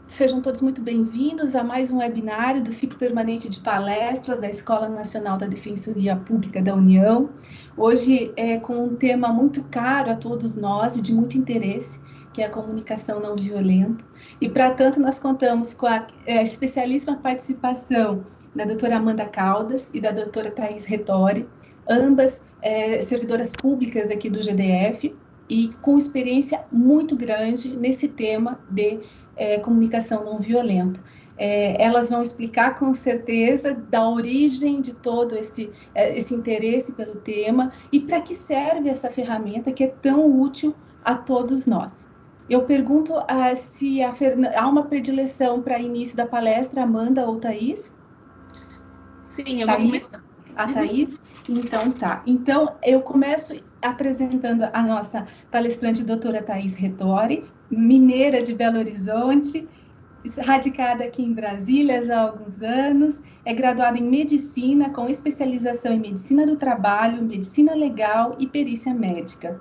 Sejam todos muito bem-vindos a mais um webinário do ciclo permanente de palestras da Escola Nacional da Defensoria Pública da União. Hoje é com um tema muito caro a todos nós e de muito interesse, que é a comunicação não violenta. E, para tanto, nós contamos com a especialíssima participação da doutora Amanda Caldas e da doutora Thais Retori, ambas servidoras públicas aqui do GDF, e com experiência muito grande nesse tema de comunicação não violenta. Elas vão explicar com certeza da origem de todo esse interesse pelo tema e para que serve essa ferramenta que é tão útil a todos nós. Eu pergunto se há uma predileção para início da palestra, Amanda ou Thais? Sim, eu vou começar. A Thais? Então tá. Então eu começo apresentando a nossa palestrante, doutora Thais Retori, mineira de Belo Horizonte, radicada aqui em Brasília já há alguns anos, é graduada em Medicina, com especialização em Medicina do Trabalho, Medicina Legal e Perícia Médica.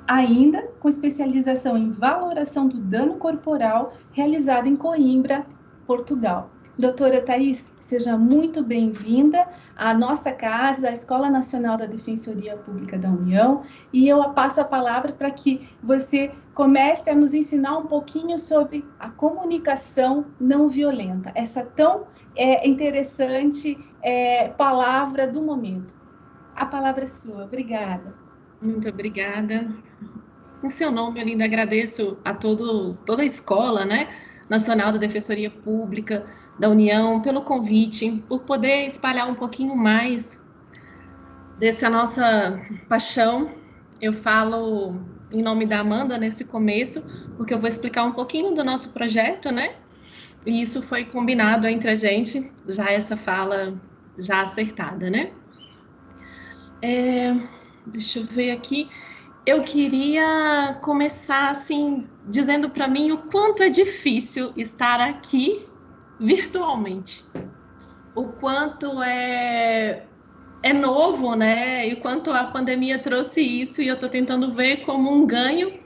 Ainda com especialização em Valoração do Dano Corporal, realizada em Coimbra, Portugal. Doutora Thais, seja muito bem-vinda à nossa casa, à Escola Nacional da Defensoria Pública da União, e eu passo a palavra para que você comece a nos ensinar um pouquinho sobre a comunicação não violenta, essa tão interessante palavra do momento. A palavra é sua, obrigada. Muito obrigada. Em seu nome, eu ainda agradeço a toda a Escola, Nacional da Defensoria Pública da União, pelo convite, por poder espalhar um pouquinho mais dessa nossa paixão. Eu falo em nome da Amanda nesse começo, porque eu vou explicar um pouquinho do nosso projeto, E isso foi combinado entre a gente, já essa fala já acertada, Deixa eu ver aqui. Eu queria começar assim dizendo para mim o quanto é difícil estar aqui virtualmente, o quanto é novo, E o quanto a pandemia trouxe isso, e eu estou tentando ver como um ganho,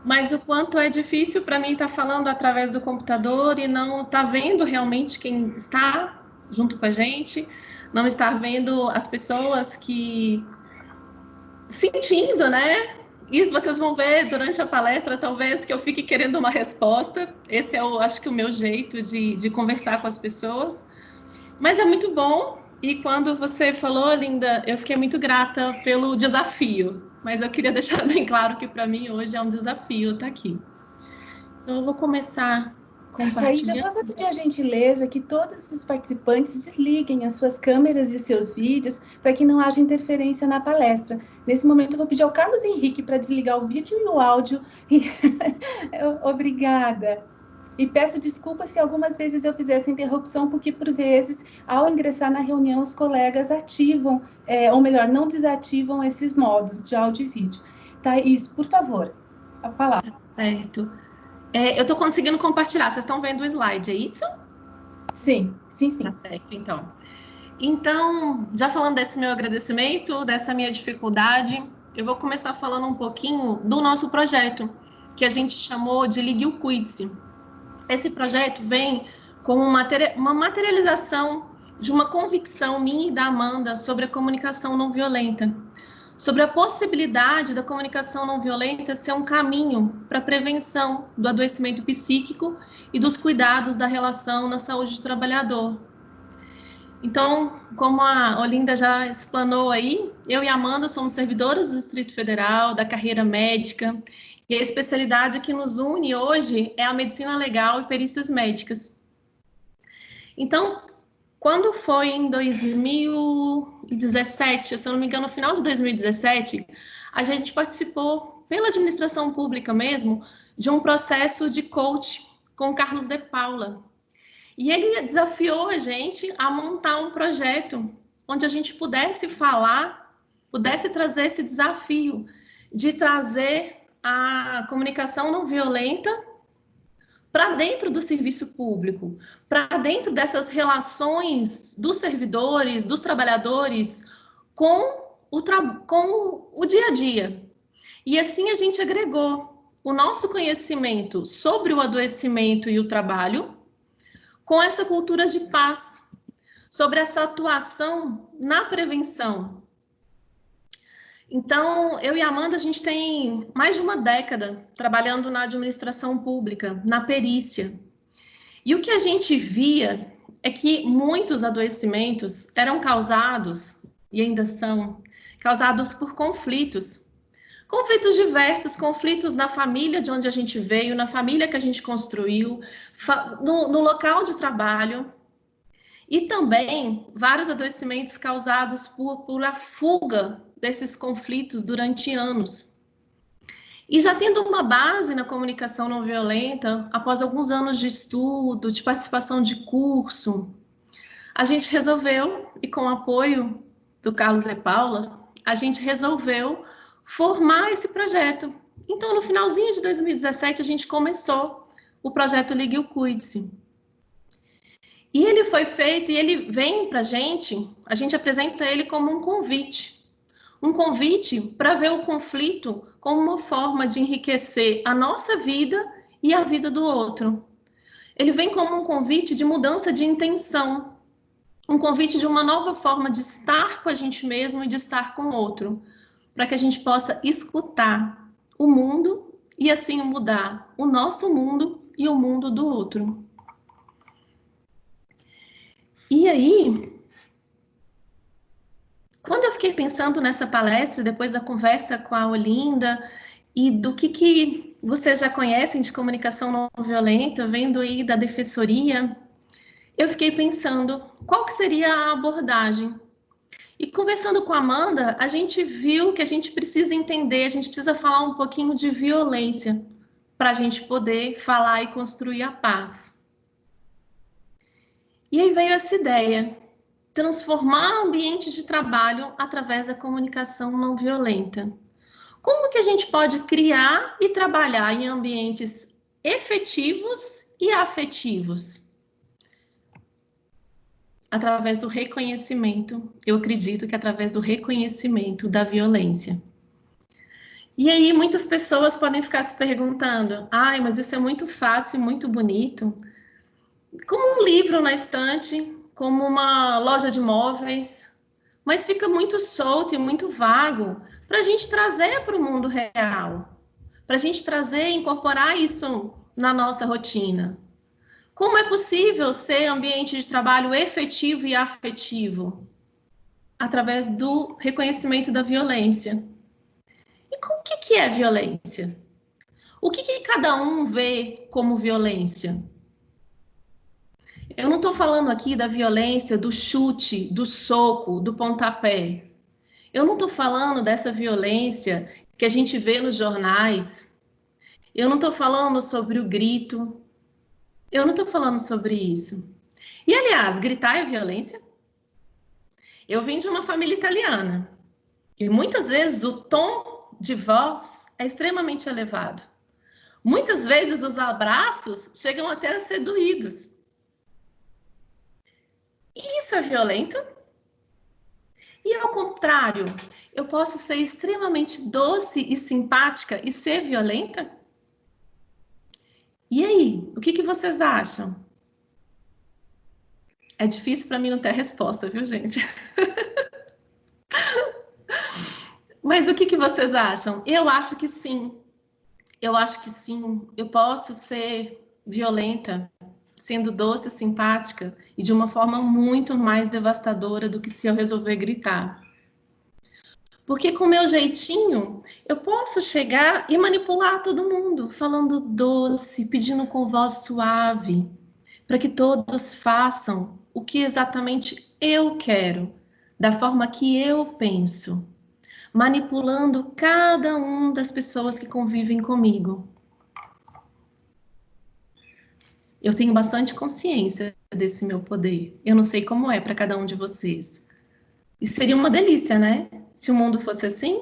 mas o quanto é difícil para mim estar falando através do computador e não estar vendo realmente quem está junto com a gente, não estar vendo as pessoas que sentindo, E vocês vão ver durante a palestra, talvez, que eu fique querendo uma resposta. Esse é, acho que, o meu jeito de conversar com as pessoas. Mas é muito bom. E quando você falou, Linda, eu fiquei muito grata pelo desafio. Mas eu queria deixar bem claro que, para mim, hoje é um desafio estar aqui. Então, eu vou começar compartilhando. Thais, eu posso pedir a gentileza que todos os participantes desliguem as suas câmeras e seus vídeos para que não haja interferência na palestra. Nesse momento, eu vou pedir ao Carlos Henrique para desligar o vídeo e o áudio. Obrigada. E peço desculpas se algumas vezes eu fizer essa interrupção, porque, por vezes, ao ingressar na reunião, os colegas ativam, ou melhor, não desativam esses modos de áudio e vídeo. Thais, por favor, a palavra. Certo. Eu estou conseguindo compartilhar. Vocês estão vendo o slide, é isso? Sim. Tá certo, então. Então, já falando desse meu agradecimento, dessa minha dificuldade, eu vou começar falando um pouquinho do nosso projeto, que a gente chamou de Ligue o Cuide-se. Esse projeto vem com uma materialização de uma convicção minha e da Amanda sobre a comunicação não violenta, sobre a possibilidade da comunicação não violenta ser um caminho para a prevenção do adoecimento psíquico e dos cuidados da relação na saúde do trabalhador. Então, como a Olinda já explanou aí, eu e a Amanda somos servidoras do Distrito Federal, da carreira médica, e a especialidade que nos une hoje é a medicina legal e perícias médicas. Então, quando foi em 2017, se eu não me engano, no final de 2017, a gente participou, pela administração pública mesmo, de um processo de coach com o Carlos de Paula. E ele desafiou a gente a montar um projeto onde a gente pudesse falar, pudesse trazer esse desafio de trazer a comunicação não violenta para dentro do serviço público, para dentro dessas relações dos servidores, dos trabalhadores com o dia a dia. E assim a gente agregou o nosso conhecimento sobre o adoecimento e o trabalho com essa cultura de paz, sobre essa atuação na prevenção. Então, eu e a Amanda, a gente tem mais de uma década trabalhando na administração pública, na perícia. E o que a gente via é que muitos adoecimentos eram causados, e ainda são, causados por conflitos. Conflitos diversos, conflitos na família de onde a gente veio, na família que a gente construiu, no local de trabalho, e também vários adoecimentos causados por a fuga desses conflitos durante anos. E já tendo uma base na comunicação não violenta, após alguns anos de estudo, de participação de curso, a gente resolveu, e com o apoio do Carlos e Paula, a gente resolveu formar esse projeto. Então, no finalzinho de 2017, a gente começou o projeto Ligue o Cuide-se. E ele foi feito, e ele vem para a gente apresenta ele como um convite para ver o conflito como uma forma de enriquecer a nossa vida e a vida do outro. Ele vem como um convite de mudança de intenção, um convite de uma nova forma de estar com a gente mesmo e de estar com o outro, para que a gente possa escutar o mundo e assim mudar o nosso mundo e o mundo do outro. E aí, quando eu fiquei pensando nessa palestra, depois da conversa com a Olinda, e do que vocês já conhecem de comunicação não violenta, vendo aí da defensoria, eu fiquei pensando qual que seria a abordagem. E conversando com a Amanda, a gente viu que a gente precisa entender, a gente precisa falar um pouquinho de violência, para a gente poder falar e construir a paz. E aí veio essa ideia, transformar o ambiente de trabalho através da comunicação não violenta. Como que a gente pode criar e trabalhar em ambientes efetivos e afetivos? Através do reconhecimento, eu acredito que através do reconhecimento da violência. E aí muitas pessoas podem ficar se perguntando, ai, mas isso é muito fácil, muito bonito. Como um livro na estante, como uma loja de móveis, mas fica muito solto e muito vago para a gente trazer para o mundo real, para a gente trazer e incorporar isso na nossa rotina. Como é possível ser ambiente de trabalho efetivo e afetivo? Através do reconhecimento da violência. E o que é violência? O que cada um vê como violência? Eu não estou falando aqui da violência do chute, do soco, do pontapé. Eu não estou falando dessa violência que a gente vê nos jornais. Eu não estou falando sobre o grito. Eu não estou falando sobre isso. E, aliás, gritar é violência? Eu vim de uma família italiana. E muitas vezes o tom de voz é extremamente elevado. Muitas vezes os abraços chegam até a ser doídos. E isso é violento? E ao contrário, eu posso ser extremamente doce e simpática e ser violenta? E aí, o que vocês acham? É difícil para mim não ter a resposta, viu, gente? Mas o que vocês acham? Eu acho que sim. Eu acho que sim. Eu posso ser violenta, sendo doce, simpática e de uma forma muito mais devastadora do que se eu resolver gritar. Porque com o meu jeitinho, eu posso chegar e manipular todo mundo, falando doce, pedindo com voz suave, para que todos façam o que exatamente eu quero, da forma que eu penso, manipulando cada uma das pessoas que convivem comigo. Eu tenho bastante consciência desse meu poder. Eu não sei como é para cada um de vocês. E seria uma delícia, né? Se o mundo fosse assim,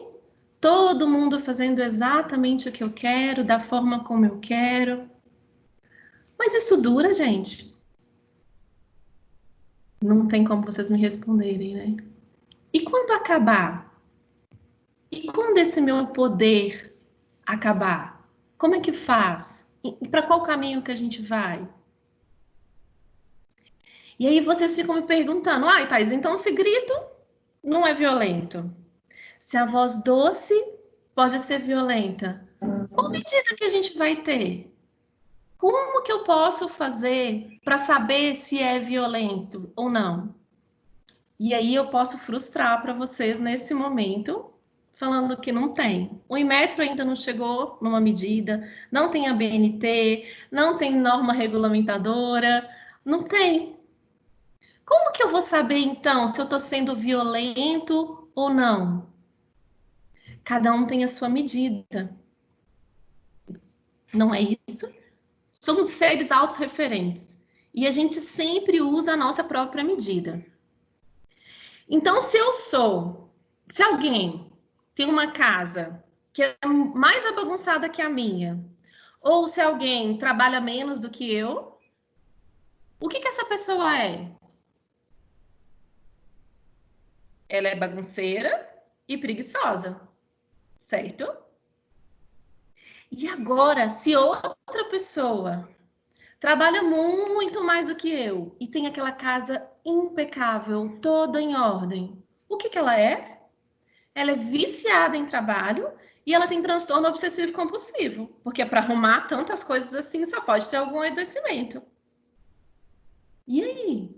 todo mundo fazendo exatamente o que eu quero, da forma como eu quero. Mas isso dura, gente? Não tem como vocês me responderem, né? E quando acabar? E quando esse meu poder acabar? Como é que faz? E para qual caminho que a gente vai? E aí vocês ficam me perguntando, ai, Thais, então se grito não é violento? Se a voz doce pode ser violenta? Qual medida que a gente vai ter? Como que eu posso fazer para saber se é violento ou não? E aí eu posso frustrar para vocês nesse momento, falando que não tem. O Inmetro ainda não chegou numa medida, não tem a BNT, não tem norma regulamentadora, não tem. Como que eu vou saber então se eu estou sendo violento ou não? Cada um tem a sua medida, não é isso? Somos seres autorreferentes e a gente sempre usa a nossa própria medida. Então, se alguém tem uma casa que é mais bagunçada que a minha, ou se alguém trabalha menos do que eu, o que essa pessoa é? Ela é bagunceira e preguiçosa, certo? E agora, se outra pessoa trabalha muito mais do que eu e tem aquela casa impecável, toda em ordem, o que ela é? Ela é viciada em trabalho e ela tem transtorno obsessivo compulsivo, porque para arrumar tantas coisas assim só pode ter algum adoecimento. E aí?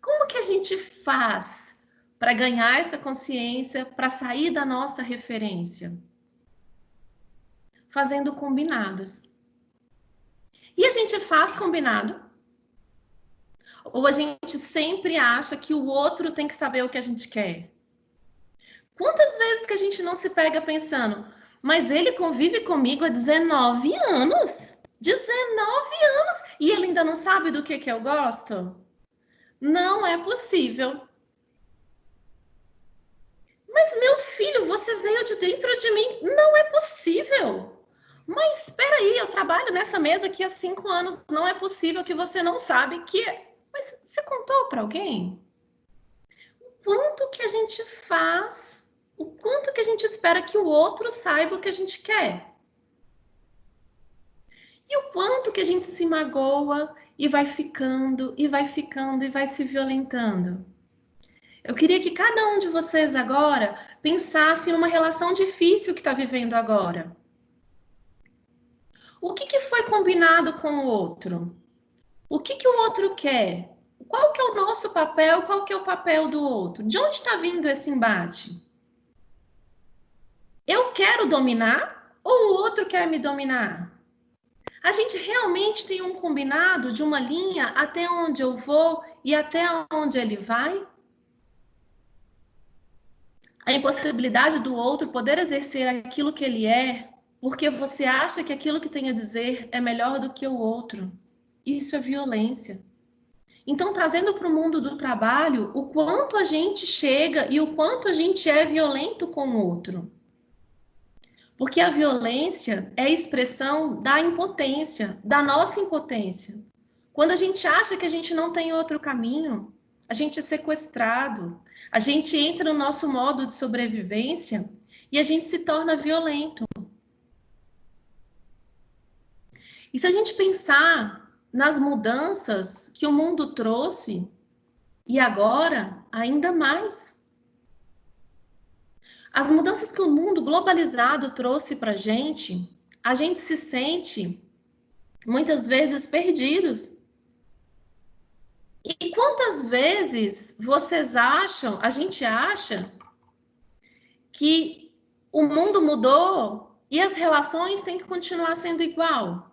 Como que a gente faz para ganhar essa consciência, para sair da nossa referência? Fazendo combinados. E a gente faz combinado? Ou a gente sempre acha que o outro tem que saber o que a gente quer? Quantas vezes que a gente não se pega pensando, mas ele convive comigo há 19 anos? 19 anos! E ele ainda não sabe do que eu gosto? Não é possível. Mas meu filho, você veio de dentro de mim. Não é possível. Mas espera aí, eu trabalho nessa mesa aqui há 5 anos. Não é possível que você não sabe que... Mas você contou para alguém? O quanto que a gente faz, o quanto que a gente espera que o outro saiba o que a gente quer? E o quanto que a gente se magoa e vai ficando, e vai ficando, e vai se violentando? Eu queria que cada um de vocês agora pensasse numa relação difícil que está vivendo agora. O que foi combinado com o outro? O que o outro quer? Qual que é o nosso papel? Qual que é o papel do outro? De onde está vindo esse embate? Eu quero dominar ou o outro quer me dominar? A gente realmente tem um combinado de uma linha até onde eu vou e até onde ele vai? A impossibilidade do outro poder exercer aquilo que ele é, porque você acha que aquilo que tem a dizer é melhor do que o outro. Isso é violência. Então, trazendo para o mundo do trabalho, o quanto a gente chega e o quanto a gente é violento com o outro. Porque a violência é a expressão da impotência, da nossa impotência. Quando a gente acha que a gente não tem outro caminho, a gente é sequestrado, a gente entra no nosso modo de sobrevivência e a gente se torna violento. E se a gente pensar nas mudanças que o mundo trouxe, e agora ainda mais, as mudanças que o mundo globalizado trouxe para a gente se sente muitas vezes perdidos. E quantas vezes vocês acham, a gente acha, que o mundo mudou e as relações têm que continuar sendo igual?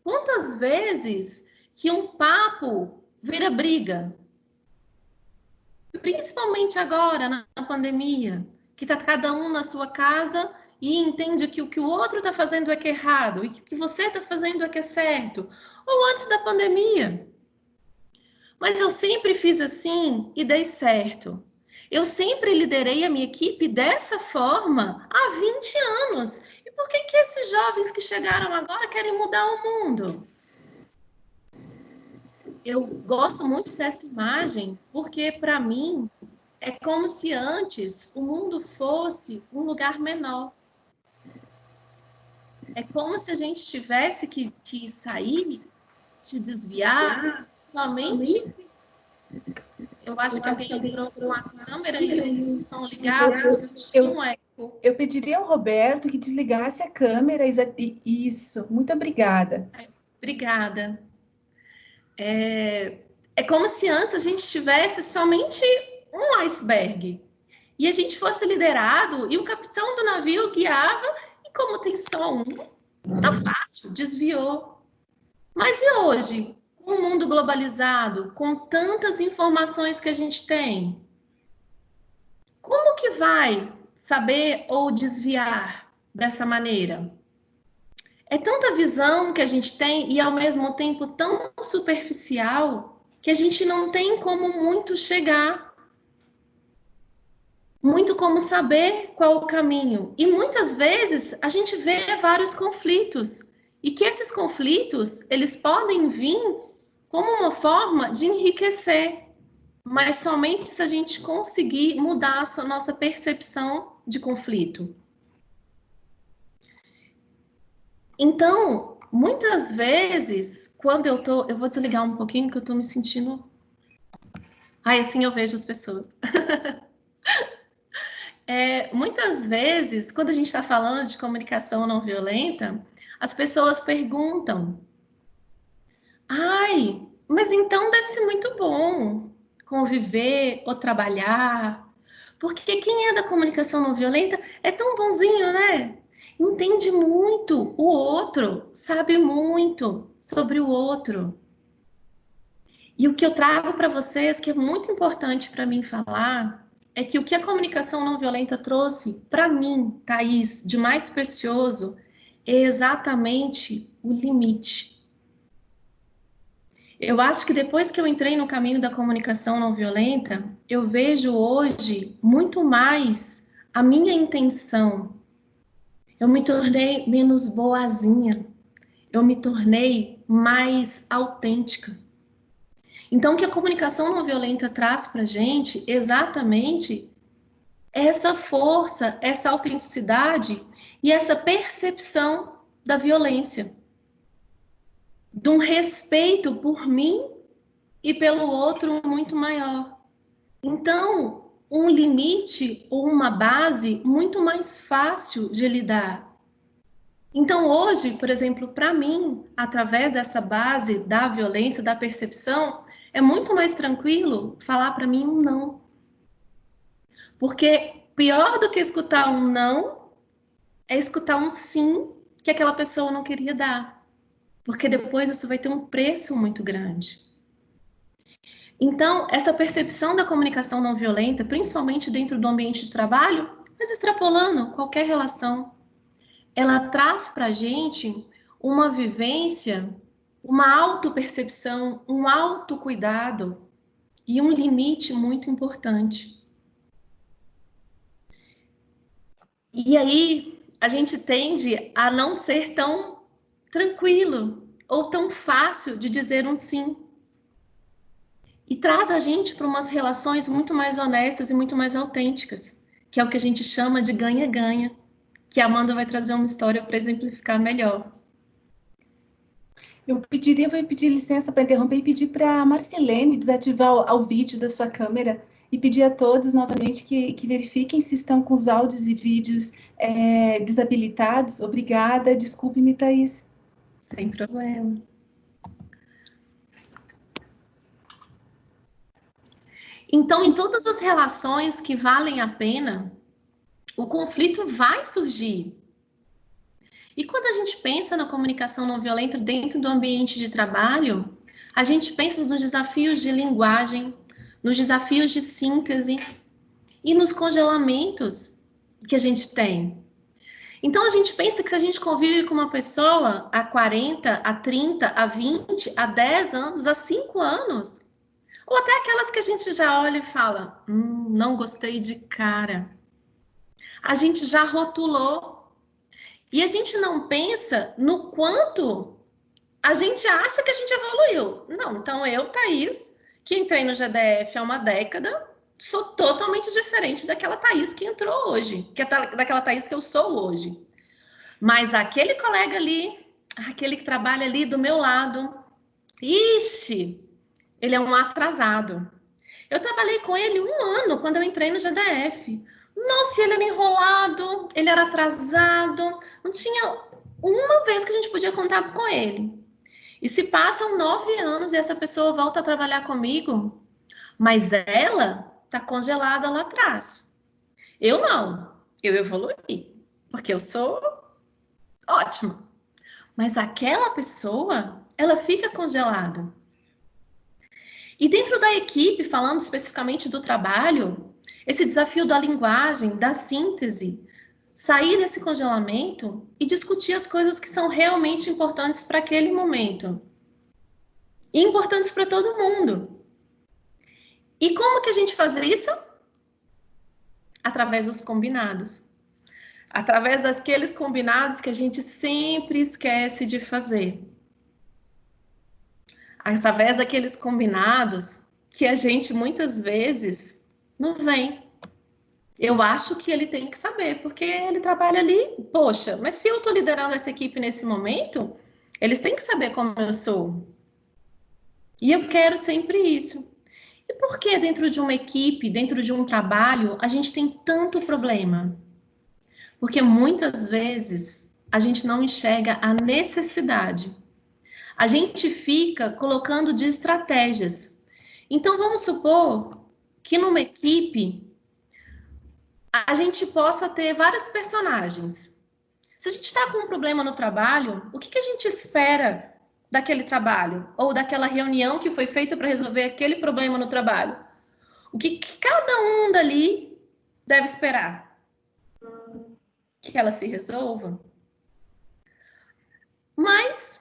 Quantas vezes que um papo vira briga? Principalmente agora, na pandemia, que está cada um na sua casa e entende que o que o outro está fazendo é que é errado e que o que você está fazendo é que é certo. Ou antes da pandemia. Mas eu sempre fiz assim e dei certo. Eu sempre liderei a minha equipe dessa forma há 20 anos. E por que que esses jovens que chegaram agora querem mudar o mundo? Eu gosto muito dessa imagem porque, para mim, é como se antes o mundo fosse um lugar menor. É como se a gente tivesse que sair, se desviar somente. Eu acho que alguém entrou com a câmera e o som ligado, eu senti um eco. Eu pediria ao Roberto que desligasse a câmera. Isso, muito obrigada. Obrigada. É como se antes a gente tivesse somente um iceberg. E a gente fosse liderado e o capitão do navio guiava, e como tem só um, tá fácil, desviou. Mas e hoje, com o mundo globalizado, com tantas informações que a gente tem, como que vai saber ou desviar dessa maneira? É tanta visão que a gente tem e ao mesmo tempo tão superficial que a gente não tem como muito chegar, muito como saber qual o caminho. E muitas vezes a gente vê vários conflitos e que esses conflitos, eles podem vir como uma forma de enriquecer, mas somente se a gente conseguir mudar a nossa percepção de conflito. Então, muitas vezes, quando eu vou desligar um pouquinho que eu tô me sentindo. Ai, assim eu vejo as pessoas. Muitas vezes, quando a gente está falando de comunicação não violenta, as pessoas perguntam: ai, mas então deve ser muito bom conviver ou trabalhar, porque quem é da comunicação não violenta é tão bonzinho, né? Entende muito o outro, sabe muito sobre o outro. E o que eu trago para vocês, que é muito importante para mim falar, é que o que a comunicação não violenta trouxe para mim, Thaís, de mais precioso, é exatamente o limite. Eu acho que depois que eu entrei no caminho da comunicação não violenta, eu vejo hoje muito mais a minha intenção. Eu me tornei menos boazinha, eu me tornei mais autêntica. Então, o que a comunicação não violenta traz para a gente exatamente essa força, essa autenticidade e essa percepção da violência, de um respeito por mim e pelo outro muito maior. Então, um limite ou uma base muito mais fácil de lidar. Então, hoje, por exemplo, para mim, através dessa base da violência, da percepção, é muito mais tranquilo falar para mim um não. Porque pior do que escutar um não é escutar um sim que aquela pessoa não queria dar. Porque depois isso vai ter um preço muito grande. Então, essa percepção da comunicação não violenta, principalmente dentro do ambiente de trabalho, mas extrapolando qualquer relação, ela traz para a gente uma vivência, uma autopercepção, um autocuidado e um limite muito importante. E aí a gente tende a não ser tão tranquilo ou tão fácil de dizer um sim. E traz a gente para umas relações muito mais honestas e muito mais autênticas, que é o que a gente chama de ganha-ganha, que a Amanda vai trazer uma história para exemplificar melhor. Vou pedir licença para interromper e pedir para a Marcilene desativar o vídeo da sua câmera e pedir a todos novamente que verifiquem se estão com os áudios e vídeos desabilitados. Obrigada, desculpe-me, Thaís. Sem problema. Então, em todas as relações que valem a pena, o conflito vai surgir. E quando a gente pensa na comunicação não violenta dentro do ambiente de trabalho, a gente pensa nos desafios de linguagem, nos desafios de síntese e nos congelamentos que a gente tem. Então a gente pensa que se a gente convive com uma pessoa há 40, há 30, há 20, há 10 anos, há 5 anos, ou até aquelas que a gente já olha e fala, não gostei de cara. A gente já rotulou. E a gente não pensa no quanto a gente acha que a gente evoluiu. Não, então eu, Thaís, que entrei no GDF há uma década, sou totalmente diferente daquela Thaís que entrou hoje, que é daquela Thaís que eu sou hoje. Mas aquele colega ali, aquele que trabalha ali do meu lado, ixi, ele é um atrasado. Eu trabalhei com ele 1 ano quando eu entrei no GDF. Nossa, ele era enrolado, ele era atrasado, não tinha uma vez que a gente podia contar com ele. E se passam 9 anos e essa pessoa volta a trabalhar comigo, mas ela tá congelada lá atrás. Eu não, eu evoluí, porque eu sou ótima. Mas aquela pessoa, ela fica congelada. E dentro da equipe, falando especificamente do trabalho, esse desafio da linguagem, da síntese, sair desse congelamento e discutir as coisas que são realmente importantes para aquele momento. E importantes para todo mundo. E como que a gente faz isso? Através dos combinados. Através daqueles combinados que a gente sempre esquece de fazer. Através daqueles combinados que a gente muitas vezes não vem. Eu acho que ele tem que saber, porque ele trabalha ali. Poxa, mas se eu estou liderando essa equipe nesse momento, eles têm que saber como eu sou. E eu quero sempre isso. E por que dentro de uma equipe, dentro de um trabalho, a gente tem tanto problema? Porque muitas vezes a gente não enxerga a necessidade. A gente fica colocando de estratégias. Então vamos supor que numa equipe a gente possa ter vários personagens. Se a gente está com um problema no trabalho, o que a gente espera daquele trabalho? Ou daquela reunião que foi feita para resolver aquele problema no trabalho? O que cada um dali deve esperar? Que ela se resolva? Mas,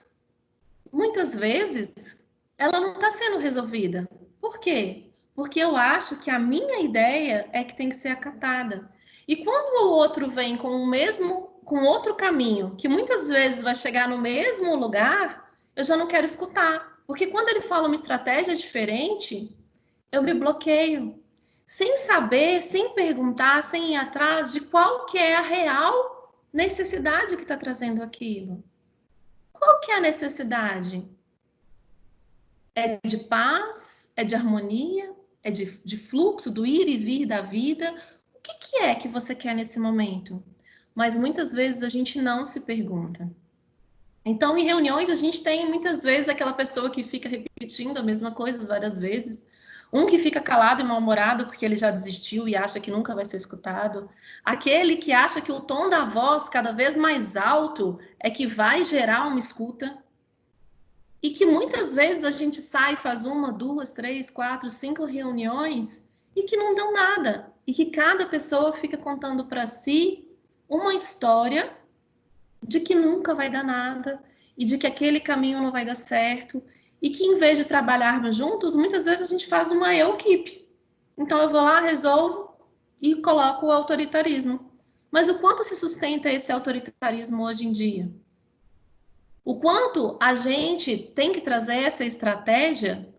muitas vezes, ela não está sendo resolvida. Por quê? Porque eu acho que a minha ideia é que tem que ser acatada. E quando o outro vem com outro caminho, que muitas vezes vai chegar no mesmo lugar, eu já não quero escutar. Porque quando ele fala uma estratégia diferente, eu me bloqueio. Sem saber, sem perguntar, sem ir atrás de qual que é a real necessidade que está trazendo aquilo. Qual que é a necessidade? É de paz? É de harmonia? É de fluxo, do ir e vir da vida? O que é que você quer nesse momento? Mas muitas vezes a gente não se pergunta. Então, em reuniões, a gente tem muitas vezes aquela pessoa que fica repetindo a mesma coisa várias vezes. Um que fica calado e mal-humorado porque ele já desistiu e acha que nunca vai ser escutado. Aquele que acha que o tom da voz cada vez mais alto é que vai gerar uma escuta. E que muitas vezes a gente sai, faz 1, 2, 3, 4, 5 reuniões e que não dão nada. E que cada pessoa fica contando para si uma história de que nunca vai dar nada e de que aquele caminho não vai dar certo e que em vez de trabalharmos juntos, muitas vezes a gente faz uma eu-equipe. Então eu vou lá, resolvo e coloco o autoritarismo. Mas o quanto se sustenta esse autoritarismo hoje em dia? O quanto a gente tem que trazer essa estratégia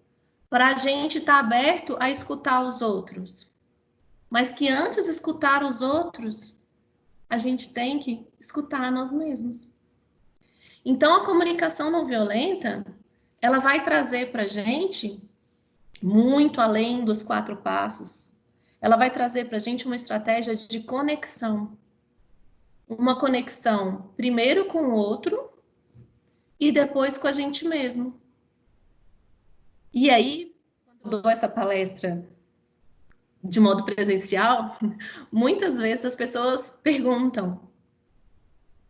para a gente estar aberto a escutar os outros. Mas que antes de escutar os outros, a gente tem que escutar nós mesmos. Então, a comunicação não violenta, ela vai trazer para a gente, muito além dos 4 passos, ela vai trazer para a gente uma estratégia de conexão. Uma conexão, primeiro com o outro e depois com a gente mesmo. E aí, quando eu dou essa palestra de modo presencial, muitas vezes as pessoas perguntam: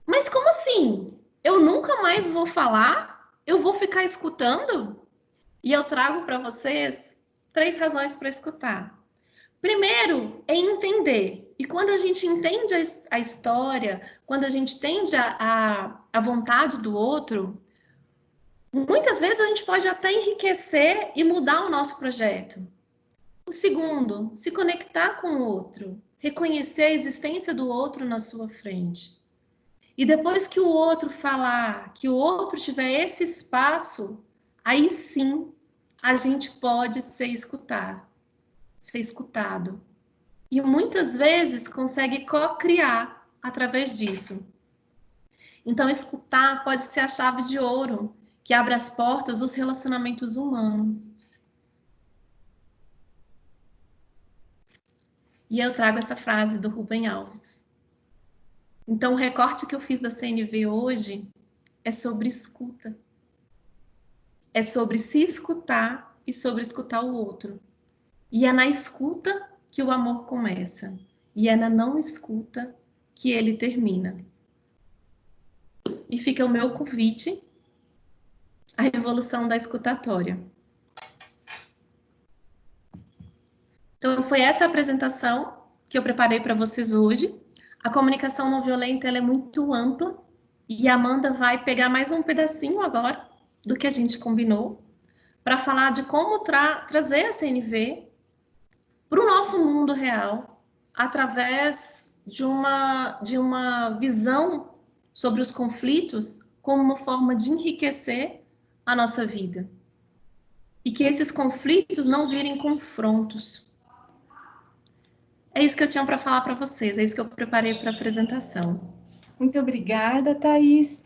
mas como assim? Eu nunca mais vou falar? Eu vou ficar escutando? E eu trago para vocês 3 razões para escutar. Primeiro é entender. E quando a gente entende a história, quando a gente entende a vontade do outro, muitas vezes a gente pode até enriquecer e mudar o nosso projeto. O segundo, se conectar com o outro, reconhecer a existência do outro na sua frente. E depois que o outro falar, que o outro tiver esse espaço, aí sim a gente pode ser escutado. E muitas vezes consegue co-criar através disso. Então, escutar pode ser a chave de ouro que abre as portas dos relacionamentos humanos. E eu trago essa frase do Rubem Alves. Então, o recorte que eu fiz da CNV hoje é sobre escuta. É sobre se escutar e sobre escutar o outro. E é na escuta que o amor começa. E é na não escuta que ele termina. E fica o meu convite à revolução da escutatória. Então, foi essa apresentação que eu preparei para vocês hoje. A comunicação não violenta ela é muito ampla e a Amanda vai pegar mais um pedacinho agora do que a gente combinou para falar de como trazer a CNV para o nosso mundo real através de uma visão sobre os conflitos como uma forma de enriquecer a nossa vida. E que esses conflitos não virem confrontos. É isso que eu tinha para falar para vocês, é isso que eu preparei para a apresentação. Muito obrigada, Thaís.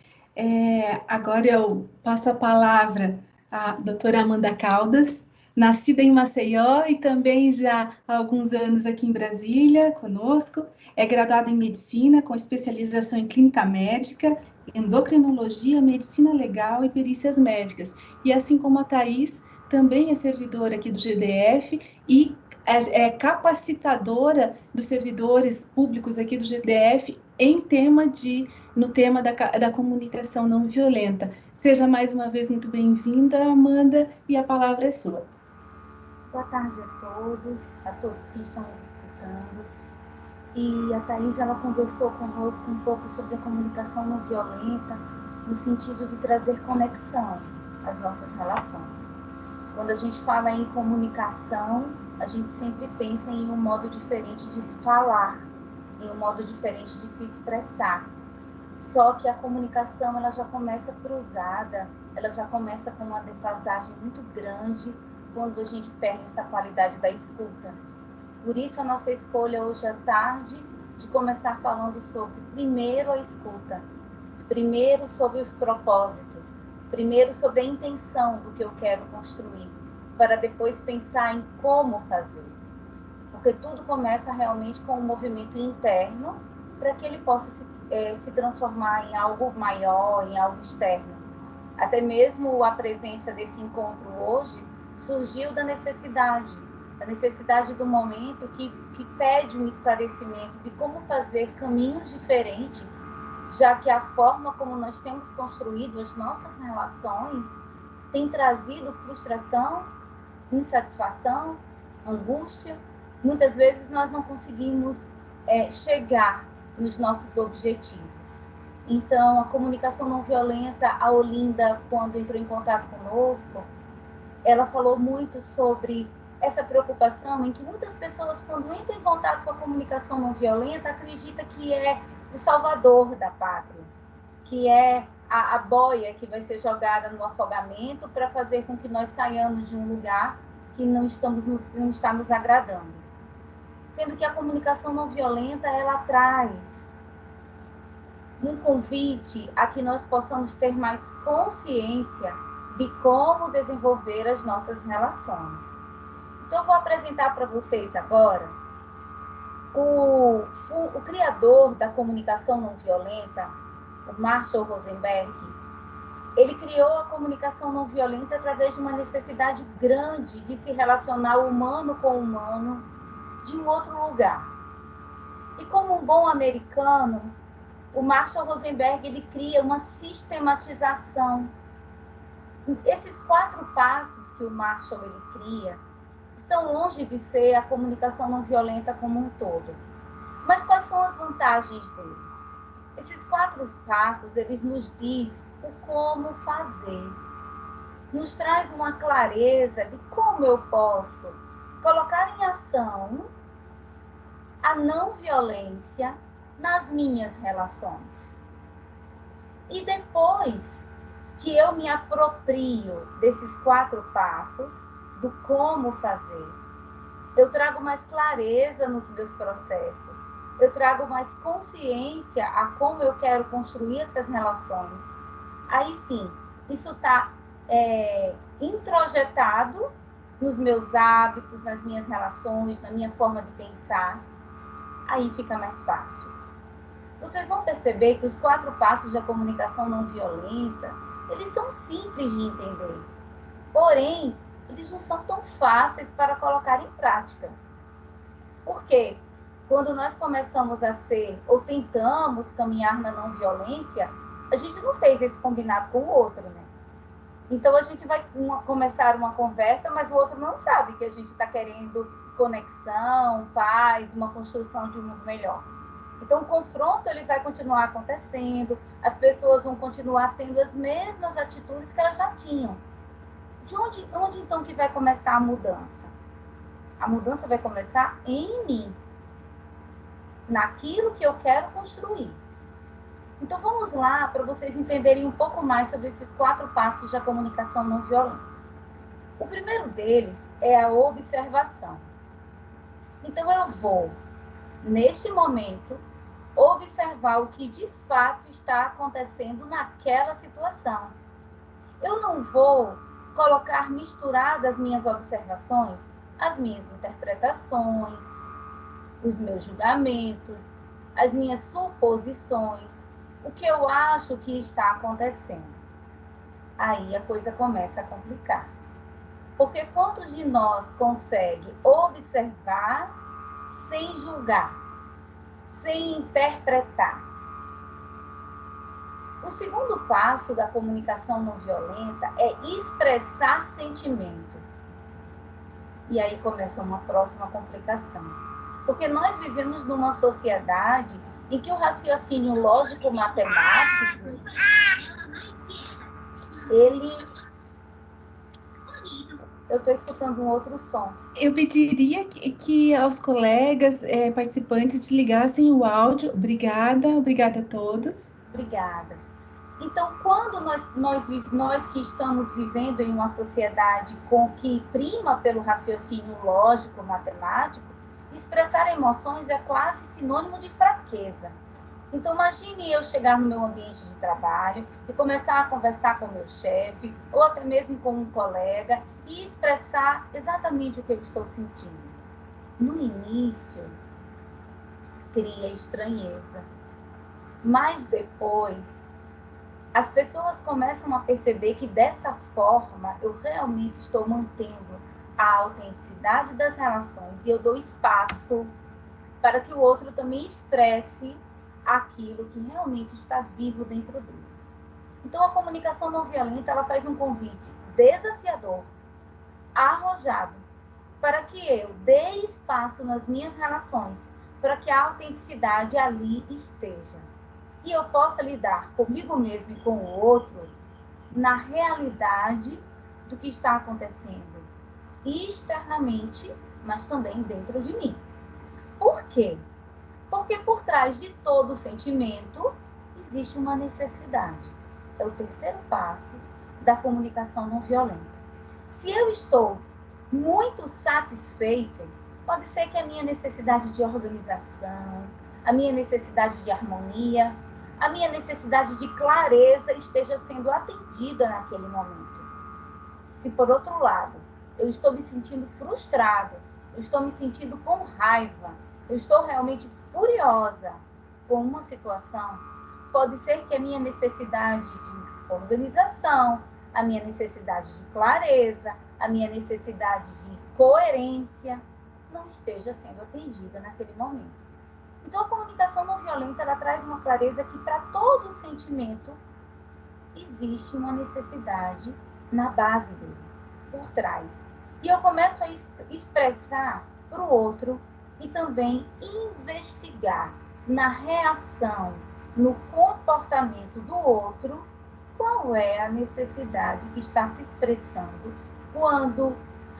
Agora eu passo a palavra à doutora Amanda Caldas, nascida em Maceió e também já há alguns anos aqui em Brasília, conosco. É graduada em Medicina, com especialização em Clínica Médica, Endocrinologia, Medicina Legal e Perícias Médicas. E assim como a Thaís, também é servidora aqui do GDF e é capacitadora dos servidores públicos aqui do GDF no tema da comunicação não violenta. Seja mais uma vez muito bem-vinda, Amanda, e a palavra é sua. Boa tarde a todos que estão nos escutando. E a Thaís, ela conversou conosco um pouco sobre a comunicação não violenta, no sentido de trazer conexão às nossas relações. Quando a gente fala em comunicação, a gente sempre pensa em um modo diferente de se falar, em um modo diferente de se expressar. Só que a comunicação ela já começa cruzada, ela já começa com uma defasagem muito grande quando a gente perde essa qualidade da escuta. Por isso a nossa escolha hoje à tarde de começar falando sobre primeiro a escuta, primeiro sobre os propósitos, primeiro sobre a intenção do que eu quero construir, para depois pensar em como fazer. Porque tudo começa realmente com um movimento interno para que ele possa se transformar em algo maior, em algo externo. Até mesmo a presença desse encontro hoje surgiu da necessidade do momento que pede um esclarecimento de como fazer caminhos diferentes, já que a forma como nós temos construído as nossas relações tem trazido frustração, insatisfação, angústia. Muitas vezes nós não conseguimos chegar nos nossos objetivos. Então, a comunicação não violenta, a Olinda, quando entrou em contato conosco, ela falou muito sobre essa preocupação em que muitas pessoas, quando entram em contato com a comunicação não violenta, acreditam que é o salvador da pátria, que é a boia que vai ser jogada no afogamento para fazer com que nós saiamos de um lugar que não está nos agradando. Sendo que a comunicação não violenta, ela traz um convite a que nós possamos ter mais consciência de como desenvolver as nossas relações. Então, eu vou apresentar para vocês agora o criador da comunicação não violenta, o Marshall Rosenberg. Ele criou a comunicação não violenta através de uma necessidade grande de se relacionar humano com humano de um outro lugar. E como um bom americano, o Marshall Rosenberg ele cria uma sistematização. Esses 4 passos que o Marshall ele cria estão longe de ser a comunicação não violenta como um todo. Mas quais são as vantagens dele? Esses 4 passos, eles nos diz o como fazer. Nos traz uma clareza de como eu posso colocar em ação a não violência nas minhas relações. E depois que eu me aproprio desses 4 passos, do como fazer, eu trago mais clareza nos meus processos, eu trago mais consciência a como eu quero construir essas relações. Aí sim, isso está introjetado nos meus hábitos, nas minhas relações, na minha forma de pensar. Aí fica mais fácil. Vocês vão perceber que os 4 passos da comunicação não violenta, eles são simples de entender. Porém, eles não são tão fáceis para colocar em prática. Por quê? Quando nós começamos a ser, ou tentamos caminhar na não violência, a gente não fez esse combinado com o outro, né? Então a gente vai começar uma conversa, mas o outro não sabe que a gente está querendo conexão, paz, uma construção de um mundo melhor. Então o confronto ele vai continuar acontecendo, as pessoas vão continuar tendo as mesmas atitudes que elas já tinham. De onde então que vai começar a mudança? A mudança vai começar em mim, naquilo que eu quero construir. Então vamos lá para vocês entenderem um pouco mais sobre esses 4 passos da comunicação não violenta. O primeiro deles é a observação. Então eu vou, neste momento, observar o que de fato está acontecendo naquela situação. Eu não vou colocar misturadas as minhas observações, as minhas interpretações, os meus julgamentos, as minhas suposições, o que eu acho que está acontecendo. Aí a coisa começa a complicar. Porque quantos de nós consegue observar sem julgar, sem interpretar? O segundo passo da comunicação não violenta é expressar sentimentos. E aí começa uma próxima complicação. Porque nós vivemos numa sociedade em que o raciocínio lógico-matemático, Eu estou escutando um outro som. Eu pediria que aos colegas participantes desligassem o áudio. Obrigada a todos. Obrigada. Então, quando nós que estamos vivendo em uma sociedade com que prima pelo raciocínio lógico-matemático, expressar emoções é quase sinônimo de fraqueza. Então, imagine eu chegar no meu ambiente de trabalho e começar a conversar com o meu chefe, ou até mesmo com um colega, e expressar exatamente o que eu estou sentindo. No início, cria estranheza. Mas depois, as pessoas começam a perceber que dessa forma eu realmente estou mantendo a autenticidade das relações e eu dou espaço para que o outro também expresse aquilo que realmente está vivo dentro dele. Então a comunicação não violenta, ela faz um convite desafiador, arrojado, para que eu dê espaço nas minhas relações, para que a autenticidade ali esteja. E eu possa lidar comigo mesmo e com o outro na realidade do que está acontecendo externamente, mas também dentro de mim. Por quê? Porque por trás de todo sentimento existe uma necessidade. É o terceiro passo da comunicação não violenta. Se eu estou muito satisfeito, pode ser que a minha necessidade de organização, a minha necessidade de harmonia, a minha necessidade de clareza esteja sendo atendida naquele momento. Se por outro lado, eu estou me sentindo frustrado, eu estou me sentindo com raiva, eu estou realmente furiosa com uma situação, pode ser que a minha necessidade de organização, a minha necessidade de clareza, a minha necessidade de coerência não esteja sendo atendida naquele momento. Então, a comunicação não violenta, ela traz uma clareza que para todo sentimento existe uma necessidade na base dele, por trás. E eu começo a expressar para o outro e também investigar na reação, no comportamento do outro, qual é a necessidade que está se expressando quando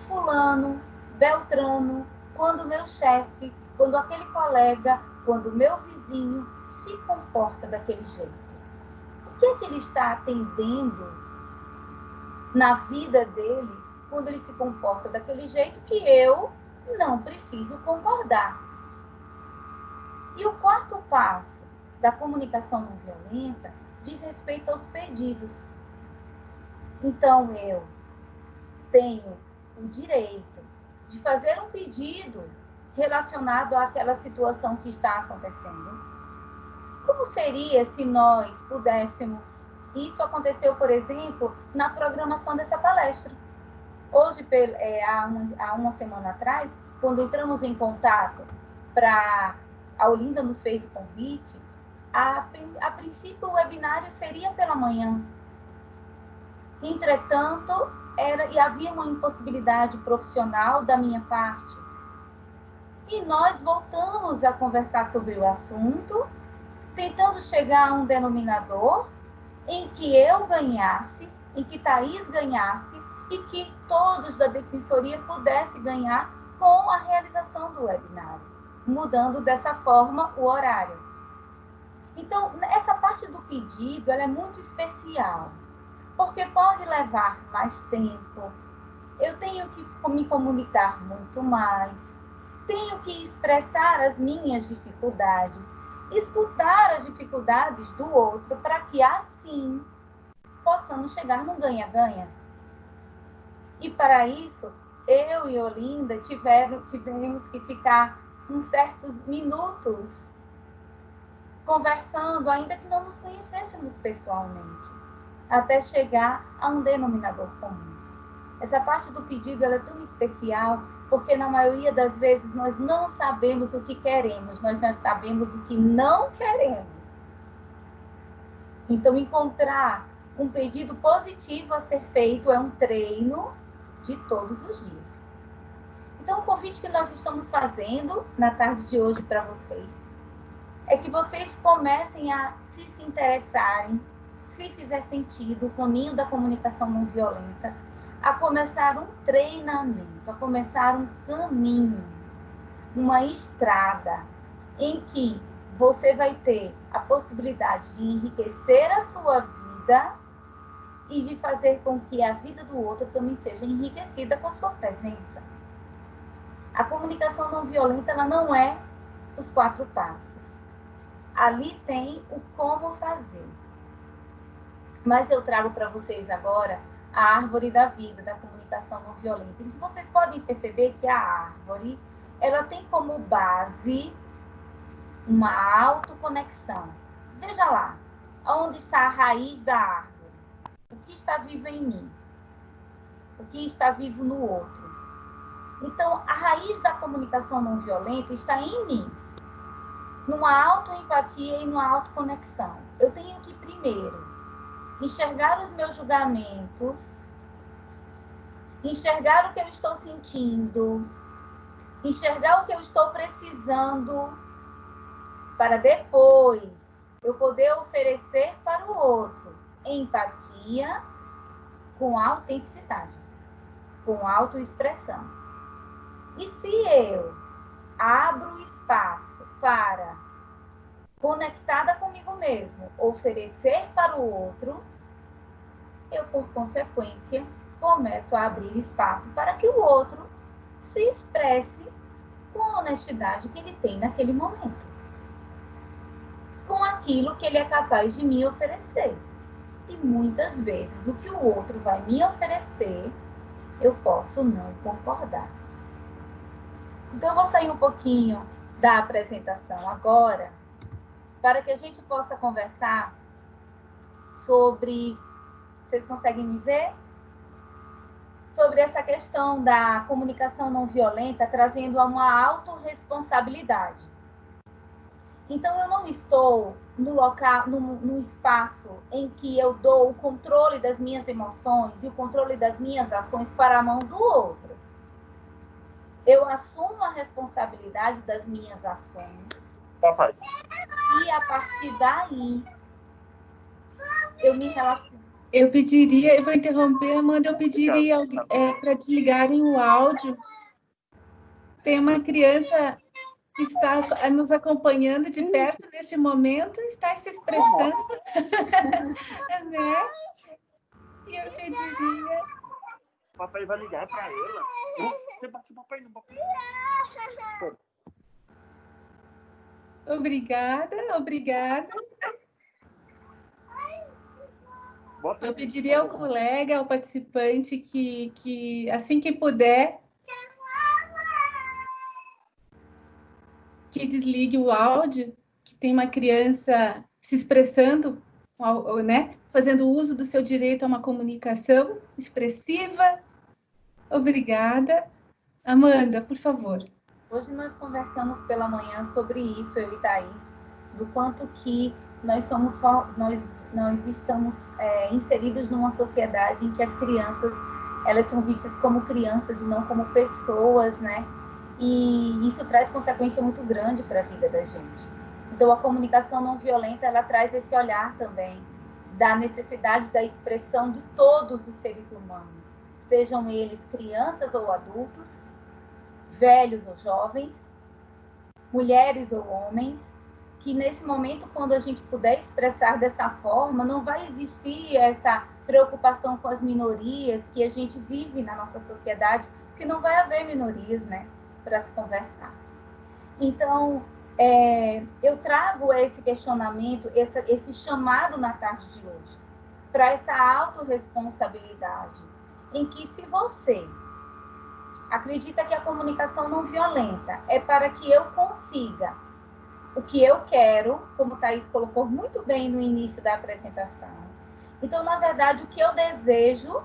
fulano, beltrano, quando meu chefe, quando aquele colega, quando meu vizinho se comporta daquele jeito. O que é que ele está atendendo na vida dele quando ele se comporta daquele jeito que eu não preciso concordar? E o quarto passo da comunicação não violenta diz respeito aos pedidos. Então, eu tenho o direito de fazer um pedido relacionado àquela situação que está acontecendo. Como seria se nós pudéssemos... Isso aconteceu, por exemplo, na programação dessa palestra. Hoje, há uma semana atrás, quando entramos em contato a Olinda nos fez o convite, a princípio o webinário seria pela manhã. Entretanto, havia uma impossibilidade profissional da minha parte. E nós voltamos a conversar sobre o assunto, tentando chegar a um denominador em que eu ganhasse, em que Thaís ganhasse e que todos da Defensoria pudessem ganhar com a realização do webinário, mudando dessa forma o horário. Então, essa parte do pedido ela é muito especial, porque pode levar mais tempo, eu tenho que me comunicar muito mais, tenho que expressar as minhas dificuldades, escutar as dificuldades do outro, para que assim possamos chegar num ganha-ganha. E para isso, eu e Olinda tivemos que ficar uns certos minutos conversando, ainda que não nos conhecêssemos pessoalmente, até chegar a um denominador comum. Essa parte do pedido ela é tão especial, porque na maioria das vezes nós não sabemos o que queremos, nós não sabemos o que não queremos. Então, encontrar um pedido positivo a ser feito é um treino de todos os dias. Então, o convite que nós estamos fazendo na tarde de hoje para vocês é que vocês comecem a se interessarem, se fizer sentido, o caminho da comunicação não violenta, a começar um treinamento, a começar um caminho, uma estrada em que você vai ter a possibilidade de enriquecer a sua vida e de fazer com que a vida do outro também seja enriquecida com a sua presença. A comunicação não violenta, ela não é os 4 passos. Ali tem o como fazer. Mas eu trago para vocês agora a árvore da vida, da comunicação não violenta. E vocês podem perceber que a árvore, ela tem como base uma autoconexão. Veja lá, onde está a raiz da árvore? O que está vivo em mim? O que está vivo no outro? Então, a raiz da comunicação não violenta está em mim, numa autoempatia e numa autoconexão. Eu tenho que, primeiro, enxergar os meus julgamentos, enxergar o que eu estou sentindo, enxergar o que eu estou precisando, para depois eu poder oferecer para o outro empatia com autenticidade, com autoexpressão. E se eu abro espaço para, conectada comigo mesmo, oferecer para o outro, eu, por consequência, começo a abrir espaço para que o outro se expresse com a honestidade que ele tem naquele momento, com aquilo que ele é capaz de me oferecer. E muitas vezes o que o outro vai me oferecer, eu posso não concordar. Então, eu vou sair um pouquinho da apresentação agora, para que a gente possa conversar sobre... Vocês conseguem me ver? Sobre essa questão da comunicação não violenta, trazendo a uma autorresponsabilidade. Então, eu não estou no local, num espaço em que eu dou o controle das minhas emoções e o controle das minhas ações para a mão do outro. Eu assumo a responsabilidade das minhas ações. Papai. E a partir daí, eu me relaciono. Eu pediria, eu vou interromper, Amanda, eu pediria para desligarem o áudio. Tem uma criança que está nos acompanhando de perto neste momento, está se expressando, né? E eu pediria... O papai vai ligar para ela. Você bate o papai, não, papai. Obrigada, obrigada. Eu pediria ao colega, ao participante, que assim que puder, que desligue o áudio, que tem uma criança se expressando, né, fazendo uso do seu direito a uma comunicação expressiva. Obrigada. Amanda, por favor. Hoje nós conversamos pela manhã sobre isso, eu e Thaís, do quanto que nós estamos inseridos numa sociedade em que as crianças, elas são vistas como crianças e não como pessoas, né? E isso traz consequência muito grande para a vida da gente. Então, a comunicação não violenta, ela traz esse olhar também da necessidade da expressão de todos os seres humanos, sejam eles crianças ou adultos, velhos ou jovens, mulheres ou homens, que nesse momento, quando a gente puder expressar dessa forma, não vai existir essa preocupação com as minorias que a gente vive na nossa sociedade, porque não vai haver minorias, né, para se conversar. Então, eu trago esse questionamento, esse chamado na tarde de hoje, para essa autorresponsabilidade, em que se você acredita que a comunicação não violenta é para que eu consiga o que eu quero, como Thaís colocou muito bem no início da apresentação. Então, na verdade, o que eu desejo,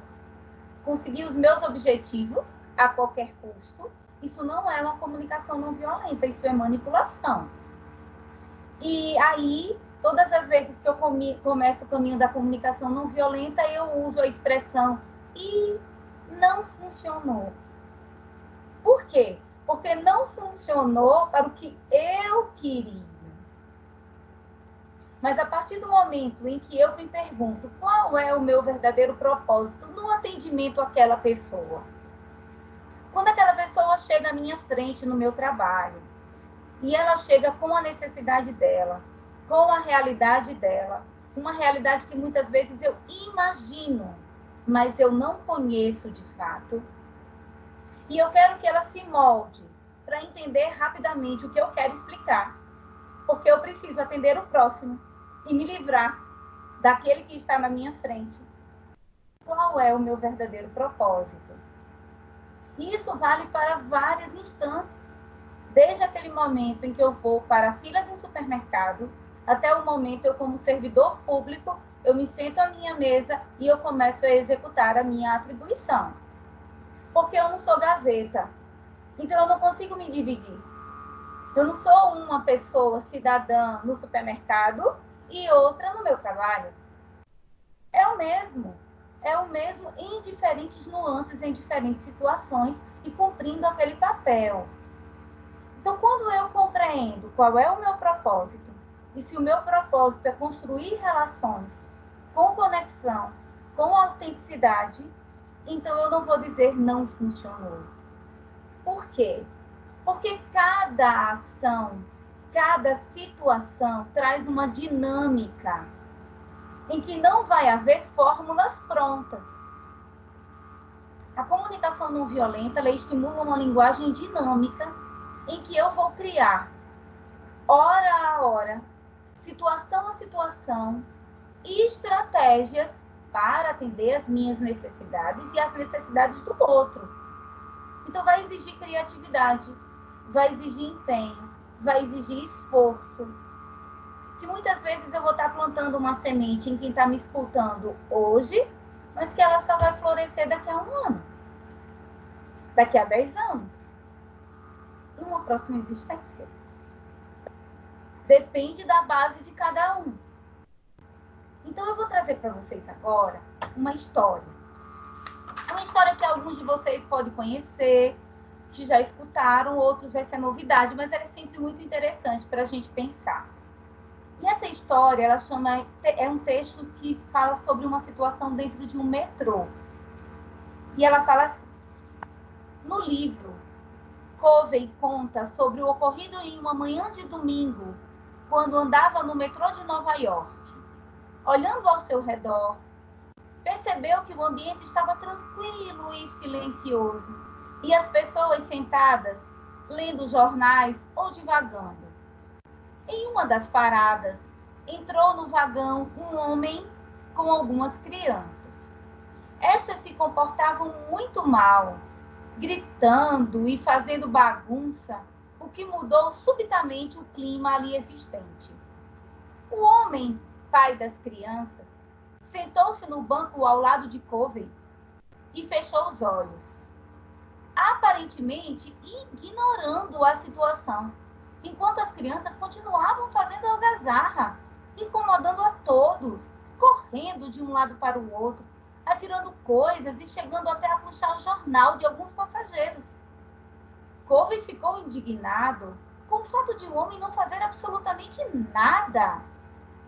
conseguir os meus objetivos a qualquer custo, isso não é uma comunicação não violenta, isso é manipulação. E aí, todas as vezes que eu começo o caminho da comunicação não violenta, eu uso a expressão "e não funcionou". Por quê? Porque não funcionou para o que eu queria. Mas a partir do momento em que eu me pergunto qual é o meu verdadeiro propósito no atendimento àquela pessoa, quando aquela pessoa chega à minha frente no meu trabalho, e ela chega com a necessidade dela, com a realidade dela, uma realidade que muitas vezes eu imagino, mas eu não conheço de fato, e eu quero que ela se molde para entender rapidamente o que eu quero explicar, porque eu preciso atender o próximo e me livrar daquele que está na minha frente. Qual é o meu verdadeiro propósito? E isso vale para várias instâncias, desde aquele momento em que eu vou para a fila de um supermercado, até o momento eu, como servidor público, eu me sento à minha mesa e eu começo a executar a minha atribuição. Porque eu não sou gaveta, então eu não consigo me dividir. Eu não sou uma pessoa cidadã no supermercado e outra no meu trabalho. É o mesmo em diferentes nuances, em diferentes situações e cumprindo aquele papel. Então, quando eu compreendo qual é o meu propósito, e se o meu propósito é construir relações com conexão, com autenticidade, então eu não vou dizer não funcionou. Por quê? Porque cada ação, cada situação traz uma dinâmica em que não vai haver fórmulas prontas. A comunicação não violenta, ela estimula uma linguagem dinâmica em que eu vou criar, hora a hora, situação a situação, estratégias para atender as minhas necessidades e as necessidades do outro. Então, vai exigir criatividade, vai exigir empenho, vai exigir esforço. Que muitas vezes eu vou estar plantando uma semente em quem está me escutando hoje, mas que ela só vai florescer daqui a 1 ano, daqui a 10 anos, em uma próxima existência. Depende da base de cada um. Então, eu vou trazer para vocês agora uma história. Uma história que alguns de vocês podem conhecer, que já escutaram, outros vai ser novidade, mas ela é sempre muito interessante para a gente pensar. E essa história, é um texto que fala sobre uma situação dentro de um metrô. E ela fala assim: no livro, Covey conta sobre o ocorrido em uma manhã de domingo, quando andava no metrô de Nova York. Olhando ao seu redor, percebeu que o ambiente estava tranquilo e silencioso, e as pessoas sentadas, lendo jornais ou divagando. Em uma das paradas, entrou no vagão um homem com algumas crianças. Estas se comportavam muito mal, gritando e fazendo bagunça, o que mudou subitamente o clima ali existente. O homem, pai das crianças, sentou-se no banco ao lado de Covey e fechou os olhos, aparentemente ignorando a situação, enquanto as crianças continuavam fazendo algazarra, incomodando a todos, correndo de um lado para o outro, atirando coisas e chegando até a puxar o jornal de alguns passageiros. Covey ficou indignado com o fato de o homem não fazer absolutamente nada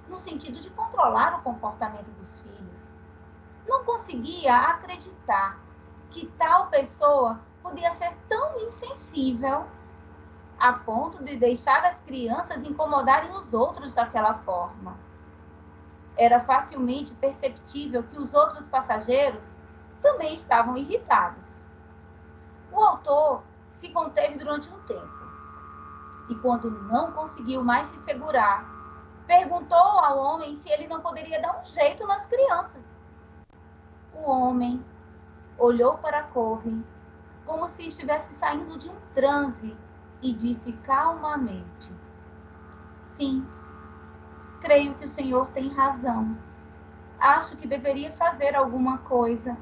no sentido de controlar o comportamento dos filhos. Não conseguia acreditar que tal pessoa podia ser tão insensível a ponto de deixar as crianças incomodarem os outros daquela forma. Era facilmente perceptível que os outros passageiros também estavam irritados. O autor se conteve durante um tempo e, quando não conseguiu mais se segurar, perguntou ao homem se ele não poderia dar um jeito nas crianças. O homem olhou para Covey como se estivesse saindo de um transe e disse calmamente: sim, creio que o senhor tem razão. Acho que deveria fazer alguma coisa.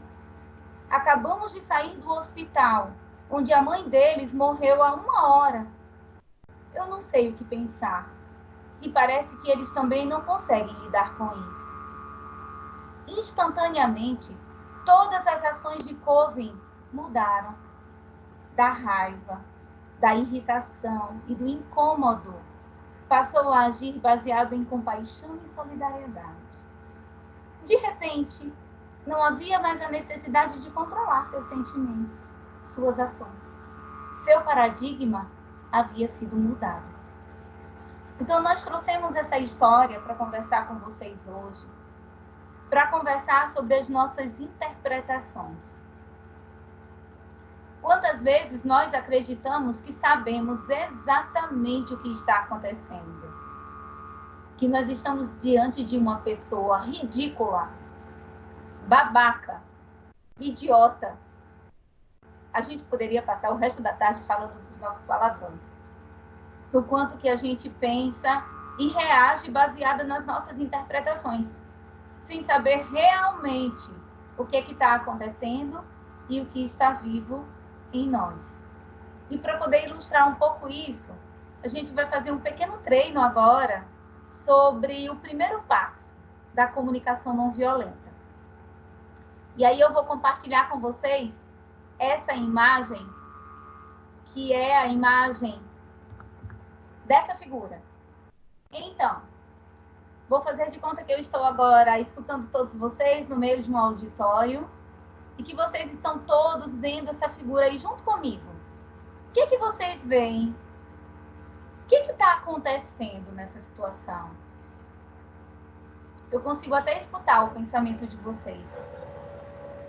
Acabamos de sair do hospital, onde a mãe deles morreu há 1 hora. Eu não sei o que pensar. E parece que eles também não conseguem lidar com isso. Instantaneamente, todas as ações de Covey mudaram. Da raiva, da irritação e do incômodo, passou a agir baseado em compaixão e solidariedade. De repente, não havia mais a necessidade de controlar seus sentimentos, suas ações. Seu paradigma havia sido mudado. Então, nós trouxemos essa história para conversar com vocês hoje, para conversar sobre as nossas interpretações. Quantas vezes nós acreditamos que sabemos exatamente o que está acontecendo? Que nós estamos diante de uma pessoa ridícula, babaca, idiota. A gente poderia passar o resto da tarde falando dos nossos palavrões. Do quanto que a gente pensa e reage baseada nas nossas interpretações, sem saber realmente o que está acontecendo e o que está vivo em nós. E para poder ilustrar um pouco isso, a gente vai fazer um pequeno treino agora sobre o primeiro passo da comunicação não violenta. E aí eu vou compartilhar com vocês essa imagem, que é a imagem dessa figura. Então, vou fazer de conta que eu estou agora escutando todos vocês no meio de um auditório e que vocês estão todos vendo essa figura aí junto comigo. O que vocês veem? O que está acontecendo nessa situação? Eu consigo até escutar o pensamento de vocês.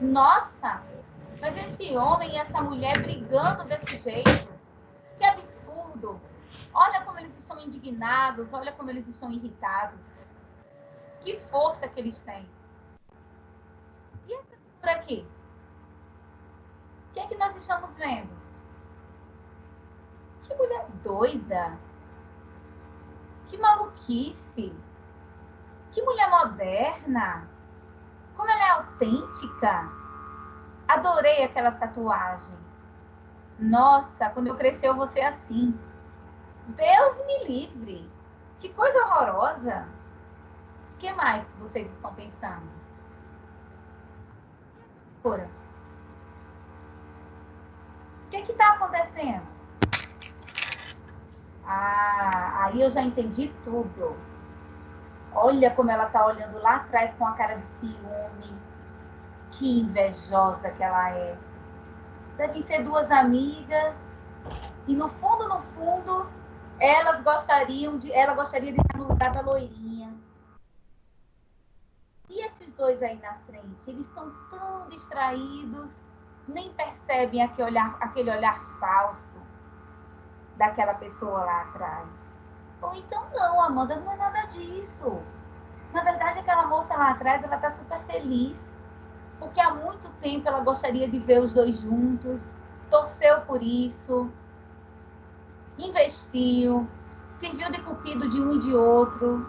Nossa, mas esse homem e essa mulher brigando desse jeito, que absurdo! Olha como eles estão indignados, olha como eles estão irritados. Que força que eles têm. E essa figura aqui? O que é que nós estamos vendo? Que mulher doida! Que maluquice! Que mulher moderna! Como ela é autêntica! Adorei aquela tatuagem. Nossa, quando eu crescer eu vou ser assim. Deus me livre! Que coisa horrorosa! O que mais que vocês estão pensando? Ora, o que está acontecendo? Ah, aí eu já entendi tudo. Olha como ela está olhando lá atrás com a cara de ciúme. Que invejosa que ela é. Devem ser duas amigas. E no fundo, ela gostaria de estar no lugar da loirinha. E esses dois aí na frente, eles estão tão distraídos, nem percebem aquele olhar falso daquela pessoa lá atrás. Ou então, não, Amanda, não é nada disso. Na verdade, aquela moça lá atrás, ela está super feliz, porque há muito tempo ela gostaria de ver os dois juntos, torceu por isso, investiu, serviu de cupido de um e de outro.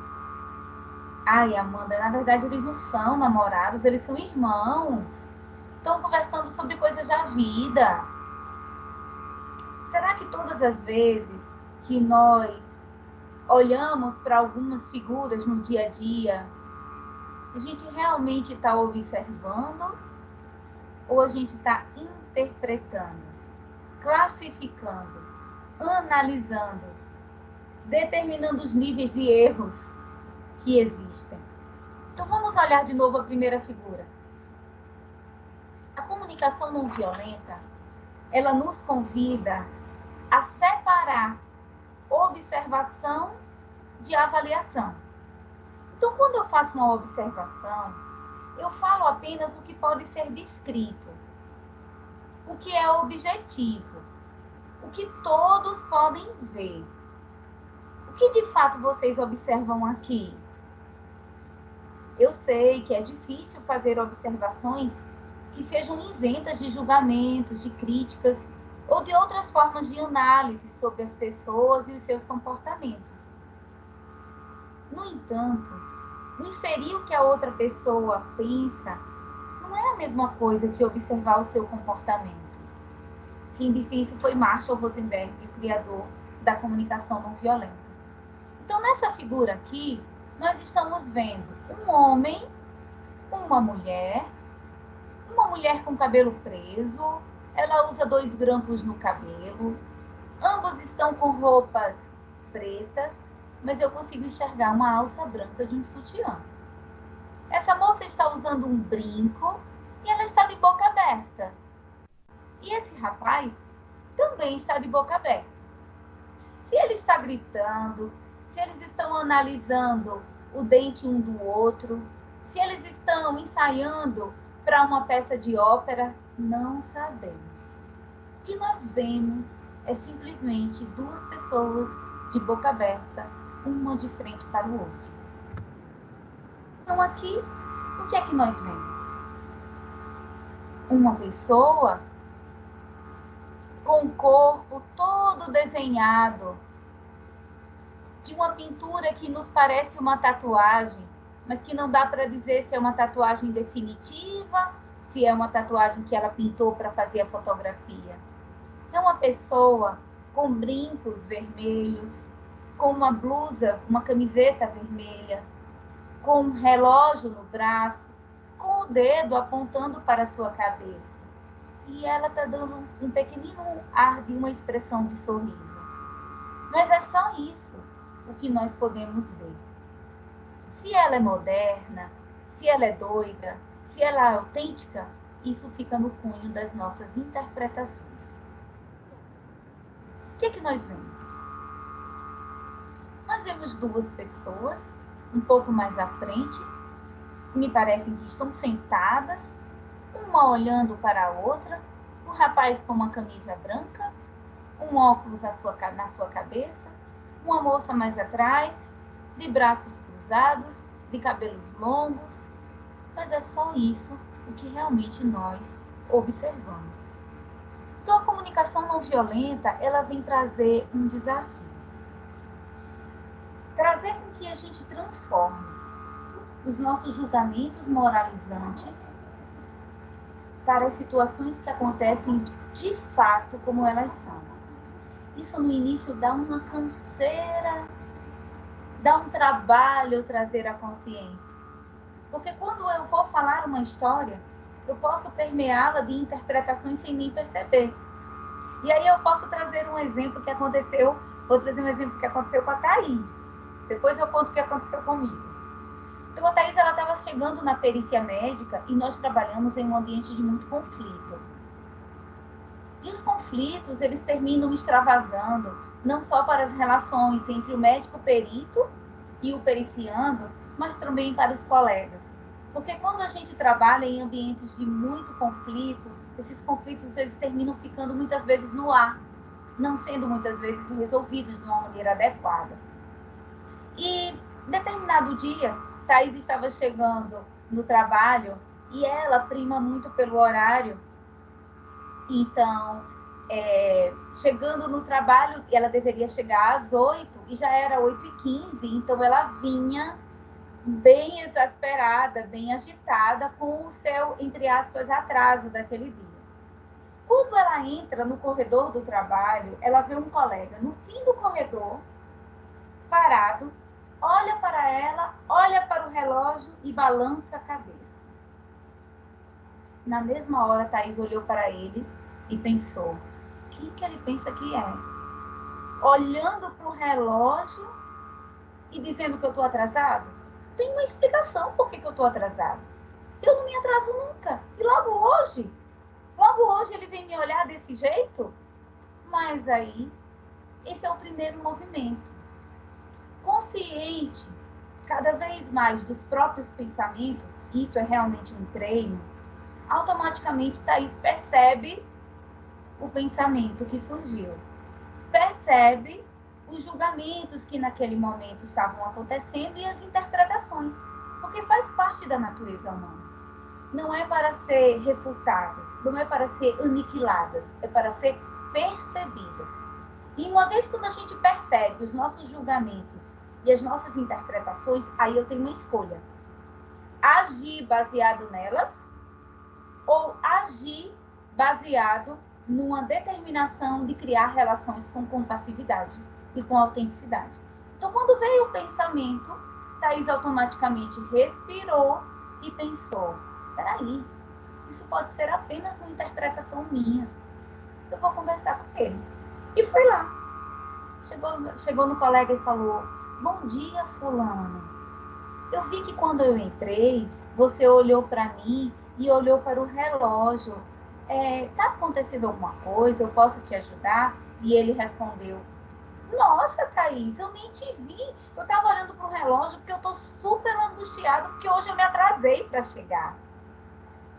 Ai, Amanda, na verdade eles não são namorados, eles são irmãos. Estão conversando sobre coisas da vida. Será que todas as vezes que nós olhamos para algumas figuras no dia a dia, a gente realmente está observando ou a gente está interpretando, classificando, analisando, determinando os níveis de erros que existem? Então vamos olhar de novo a primeira figura. A comunicação não violenta, ela nos convida a separar observação de avaliação. Então, quando eu faço uma observação, eu falo apenas o que pode ser descrito, o que é objetivo, o que todos podem ver. O que de fato vocês observam aqui? Eu sei que é difícil fazer observações que sejam isentas de julgamentos, de críticas ou de outras formas de análise sobre as pessoas e os seus comportamentos. No entanto, inferir o que a outra pessoa pensa não é a mesma coisa que observar o seu comportamento. Quem disse isso foi Marshall Rosenberg, o criador da comunicação não violenta. Então, nessa figura aqui, nós estamos vendo um homem, uma mulher com cabelo preso, ela usa 2 grampos no cabelo, ambos estão com roupas pretas, mas eu consigo enxergar uma alça branca de um sutiã. Essa moça está usando um brinco e ela está de boca aberta. E esse rapaz também está de boca aberta. Se ele está gritando, se eles estão analisando o dente um do outro, se eles estão ensaiando para uma peça de ópera, não sabemos. O que nós vemos é simplesmente 2 pessoas de boca aberta, uma de frente para o outro. Então aqui, o que é que nós vemos? Uma pessoa com o corpo todo desenhado, de uma pintura que nos parece uma tatuagem, mas que não dá para dizer se é uma tatuagem definitiva, se é uma tatuagem que ela pintou para fazer a fotografia. É uma pessoa com brincos vermelhos, com uma blusa, uma camiseta vermelha, com um relógio no braço, com o dedo apontando para a sua cabeça. E ela está dando um pequenino ar de uma expressão de sorriso. Mas é só isso o que nós podemos ver. Se ela é moderna, se ela é doida, se ela é autêntica, isso fica no cunho das nossas interpretações. O que é que nós vemos? Nós vemos 2 pessoas, um pouco mais à frente, que me parecem que estão sentadas, uma olhando para a outra, um rapaz com uma camisa branca, um óculos na sua cabeça, uma moça mais atrás, de braços cruzados, de cabelos longos, mas é só isso o que realmente nós observamos. Então, a comunicação não violenta, ela vem trazer um desafio. Trazer com que a gente transforme os nossos julgamentos moralizantes para as situações que acontecem de fato como elas são. Isso no início dá uma canseira, dá um trabalho trazer a consciência. Porque quando eu vou falar uma história, eu posso permeá-la de interpretações sem nem perceber. E aí eu posso trazer um exemplo que aconteceu, vou trazer um exemplo que aconteceu com a Thaís. Depois eu conto o que aconteceu comigo. Então a Thaís, ela estava chegando na perícia médica e nós trabalhamos em um ambiente de muito conflito. E os conflitos, eles terminam extravasando, não só para as relações entre o médico perito e o periciando, mas também para os colegas. Porque quando a gente trabalha em ambientes de muito conflito, esses conflitos eles terminam ficando muitas vezes no ar, não sendo muitas vezes resolvidos de uma maneira adequada. E determinado dia, Thaís estava chegando no trabalho e ela prima muito pelo horário. Então, chegando no trabalho, ela deveria chegar às 8 e já era 8h15, então ela vinha bem exasperada, bem agitada, com o seu, entre aspas, atraso daquele dia. Quando ela entra no corredor do trabalho, ela vê um colega no fim do corredor, parado, olha para ela, olha para o relógio e balança a cabeça. Na mesma hora, Thaís olhou para ele e pensou, o que ele pensa que é? Olhando para o relógio e dizendo que eu estou atrasado? Tem uma explicação por que eu estou atrasado. Eu não me atraso nunca. E logo hoje ele vem me olhar desse jeito? Mas aí, esse é o primeiro movimento. Consciente, cada vez mais dos próprios pensamentos, isso é realmente um treino, automaticamente Thaís percebe o pensamento que surgiu. Percebe os julgamentos que naquele momento estavam acontecendo e as interpretações, porque faz parte da natureza humana. Não é para ser refutadas, não é para ser aniquiladas, é para ser percebidas. E uma vez quando a gente percebe os nossos julgamentos e as nossas interpretações, aí eu tenho uma escolha. Agir baseado nelas ou agir baseado numa determinação de criar relações com compassividade e com autenticidade. Então, quando veio o pensamento, Thaís automaticamente respirou e pensou, peraí, isso pode ser apenas uma interpretação minha. Eu vou conversar com ele. E foi lá. Chegou no colega e falou, bom dia, fulano. Eu vi que quando eu entrei, você olhou para mim e olhou para o relógio. Tá acontecendo alguma coisa? Eu posso te ajudar? E ele respondeu, nossa, Thaís, eu nem te vi. Eu estava olhando para o relógio porque eu estou super angustiado porque hoje eu me atrasei para chegar.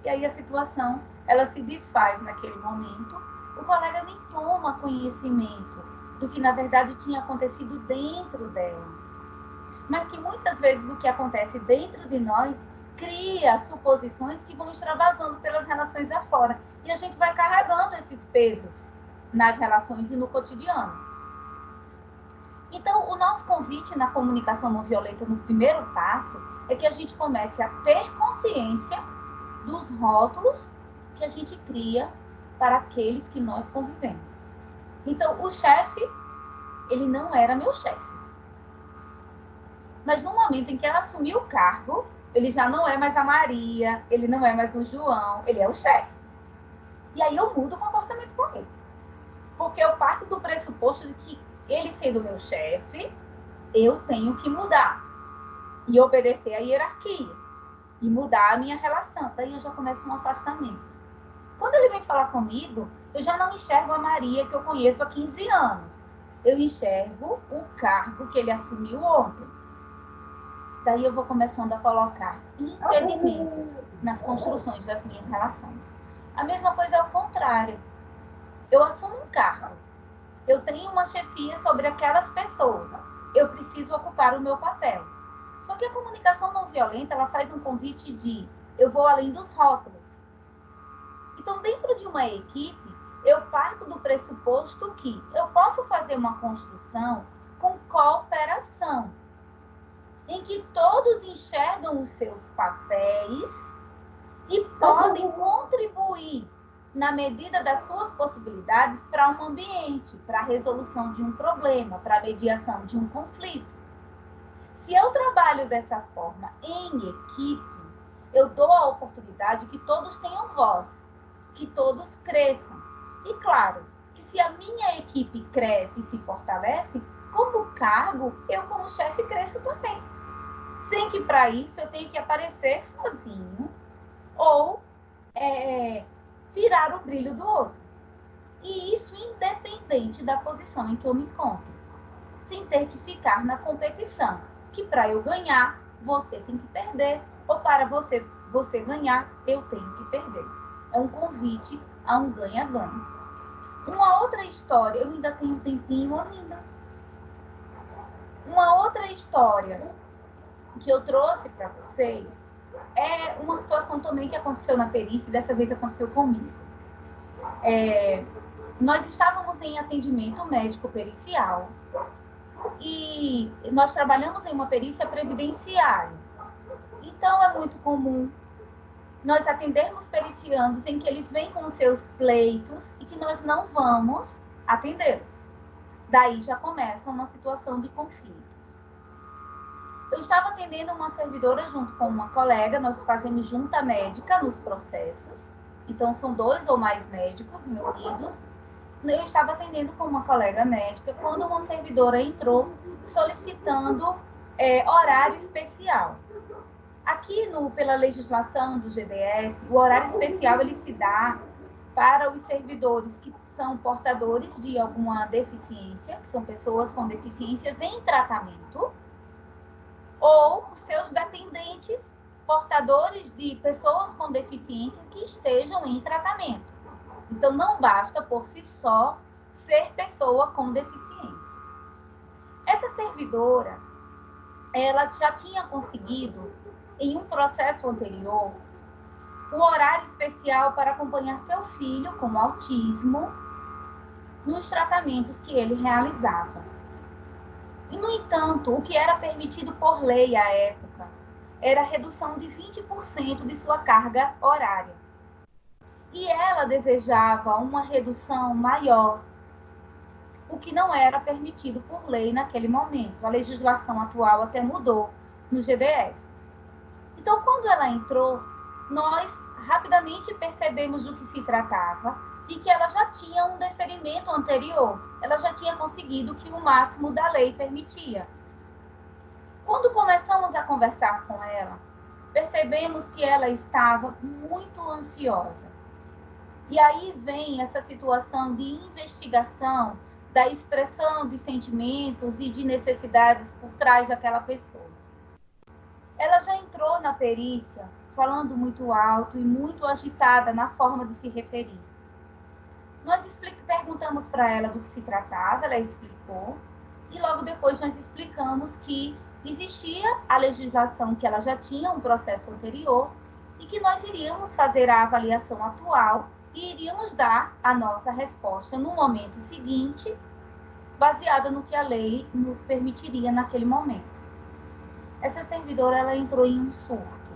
E aí a situação, ela se desfaz naquele momento. O colega nem toma conhecimento do que, na verdade, tinha acontecido dentro dela. Mas que muitas vezes o que acontece dentro de nós cria suposições que vão extravasando pelas relações afora. E a gente vai carregando esses pesos nas relações e no cotidiano. Então, o nosso convite na comunicação não violenta, no primeiro passo, é que a gente comece a ter consciência dos rótulos que a gente cria para aqueles que nós convivemos. Então, o chefe, ele não era meu chefe. Mas no momento em que ela assumiu o cargo, ele já não é mais a Maria, ele não é mais o João, ele é o chefe. E aí eu mudo o comportamento com ele. Porque eu parto do pressuposto de que ele sendo meu chefe, eu tenho que mudar. E obedecer a hierarquia. E mudar a minha relação. Daí eu já começo um afastamento. Quando ele vem falar comigo, eu já não enxergo a Maria que eu conheço há 15 anos. Eu enxergo o cargo que ele assumiu ontem. Daí eu vou começando a colocar impedimentos nas construções das minhas relações. A mesma coisa é o contrário. Eu assumo um cargo. Eu tenho uma chefia sobre aquelas pessoas. Eu preciso ocupar o meu papel. Só que a comunicação não violenta, ela faz um convite de eu vou além dos rótulos. Então, dentro de uma equipe, eu parto do pressuposto que eu posso fazer uma construção com cooperação, em que todos enxergam os seus papéis e podem contribuir na medida das suas possibilidades para um ambiente, para a resolução de um problema, para a mediação de um conflito. Se eu trabalho dessa forma em equipe, eu dou a oportunidade que todos tenham voz, que todos cresçam. E claro, que se a minha equipe cresce e se fortalece, como cargo, eu como chefe cresço também. Sem que para isso eu tenha que aparecer sozinho ou tirar o brilho do outro. E isso independente da posição em que eu me encontro. Sem ter que ficar na competição. Que para eu ganhar, você tem que perder. Ou para você ganhar, eu tenho que perder. É um convite a um ganha-ganha. Uma outra história, eu ainda tenho um tempinho ainda. Uma outra história que eu trouxe para vocês é uma situação também que aconteceu na perícia, e dessa vez aconteceu comigo. Nós estávamos em atendimento médico-pericial e nós trabalhamos em uma perícia previdenciária. Então, é muito comum nós atendermos periciandos em que eles vêm com seus pleitos e que nós não vamos atendê-los. Daí já começa uma situação de conflito. Eu estava atendendo uma servidora junto com uma colega, nós fazemos junta médica nos processos, então são 2 ou mais médicos reunidos. Eu estava atendendo com uma colega médica quando uma servidora entrou solicitando horário especial. Aqui, pela legislação do GDF, o horário especial ele se dá para os servidores que são portadores de alguma deficiência, que são pessoas com deficiências em tratamento, ou os seus dependentes portadores de pessoas com deficiência que estejam em tratamento. Então, não basta por si só ser pessoa com deficiência. Essa servidora, ela já tinha conseguido, em um processo anterior, um horário especial para acompanhar seu filho com autismo nos tratamentos que ele realizava. E, no entanto, o que era permitido por lei à época era a redução de 20% de sua carga horária. E ela desejava uma redução maior, o que não era permitido por lei naquele momento. A legislação atual até mudou no GDF. Então, quando ela entrou, nós rapidamente percebemos do que se tratava e que ela já tinha um deferimento anterior. Ela já tinha conseguido o que o máximo da lei permitia. Quando começamos a conversar com ela, percebemos que ela estava muito ansiosa. E aí vem essa situação de investigação da expressão de sentimentos e de necessidades por trás daquela pessoa. Ela já entrou na perícia falando muito alto e muito agitada na forma de se referir. Nós perguntamos para ela do que se tratava, ela explicou, e logo depois nós explicamos que existia a legislação, que ela já tinha um processo anterior, e que nós iríamos fazer a avaliação atual e iríamos dar a nossa resposta no momento seguinte, baseada no que a lei nos permitiria naquele momento. Essa servidora, ela entrou em um surto.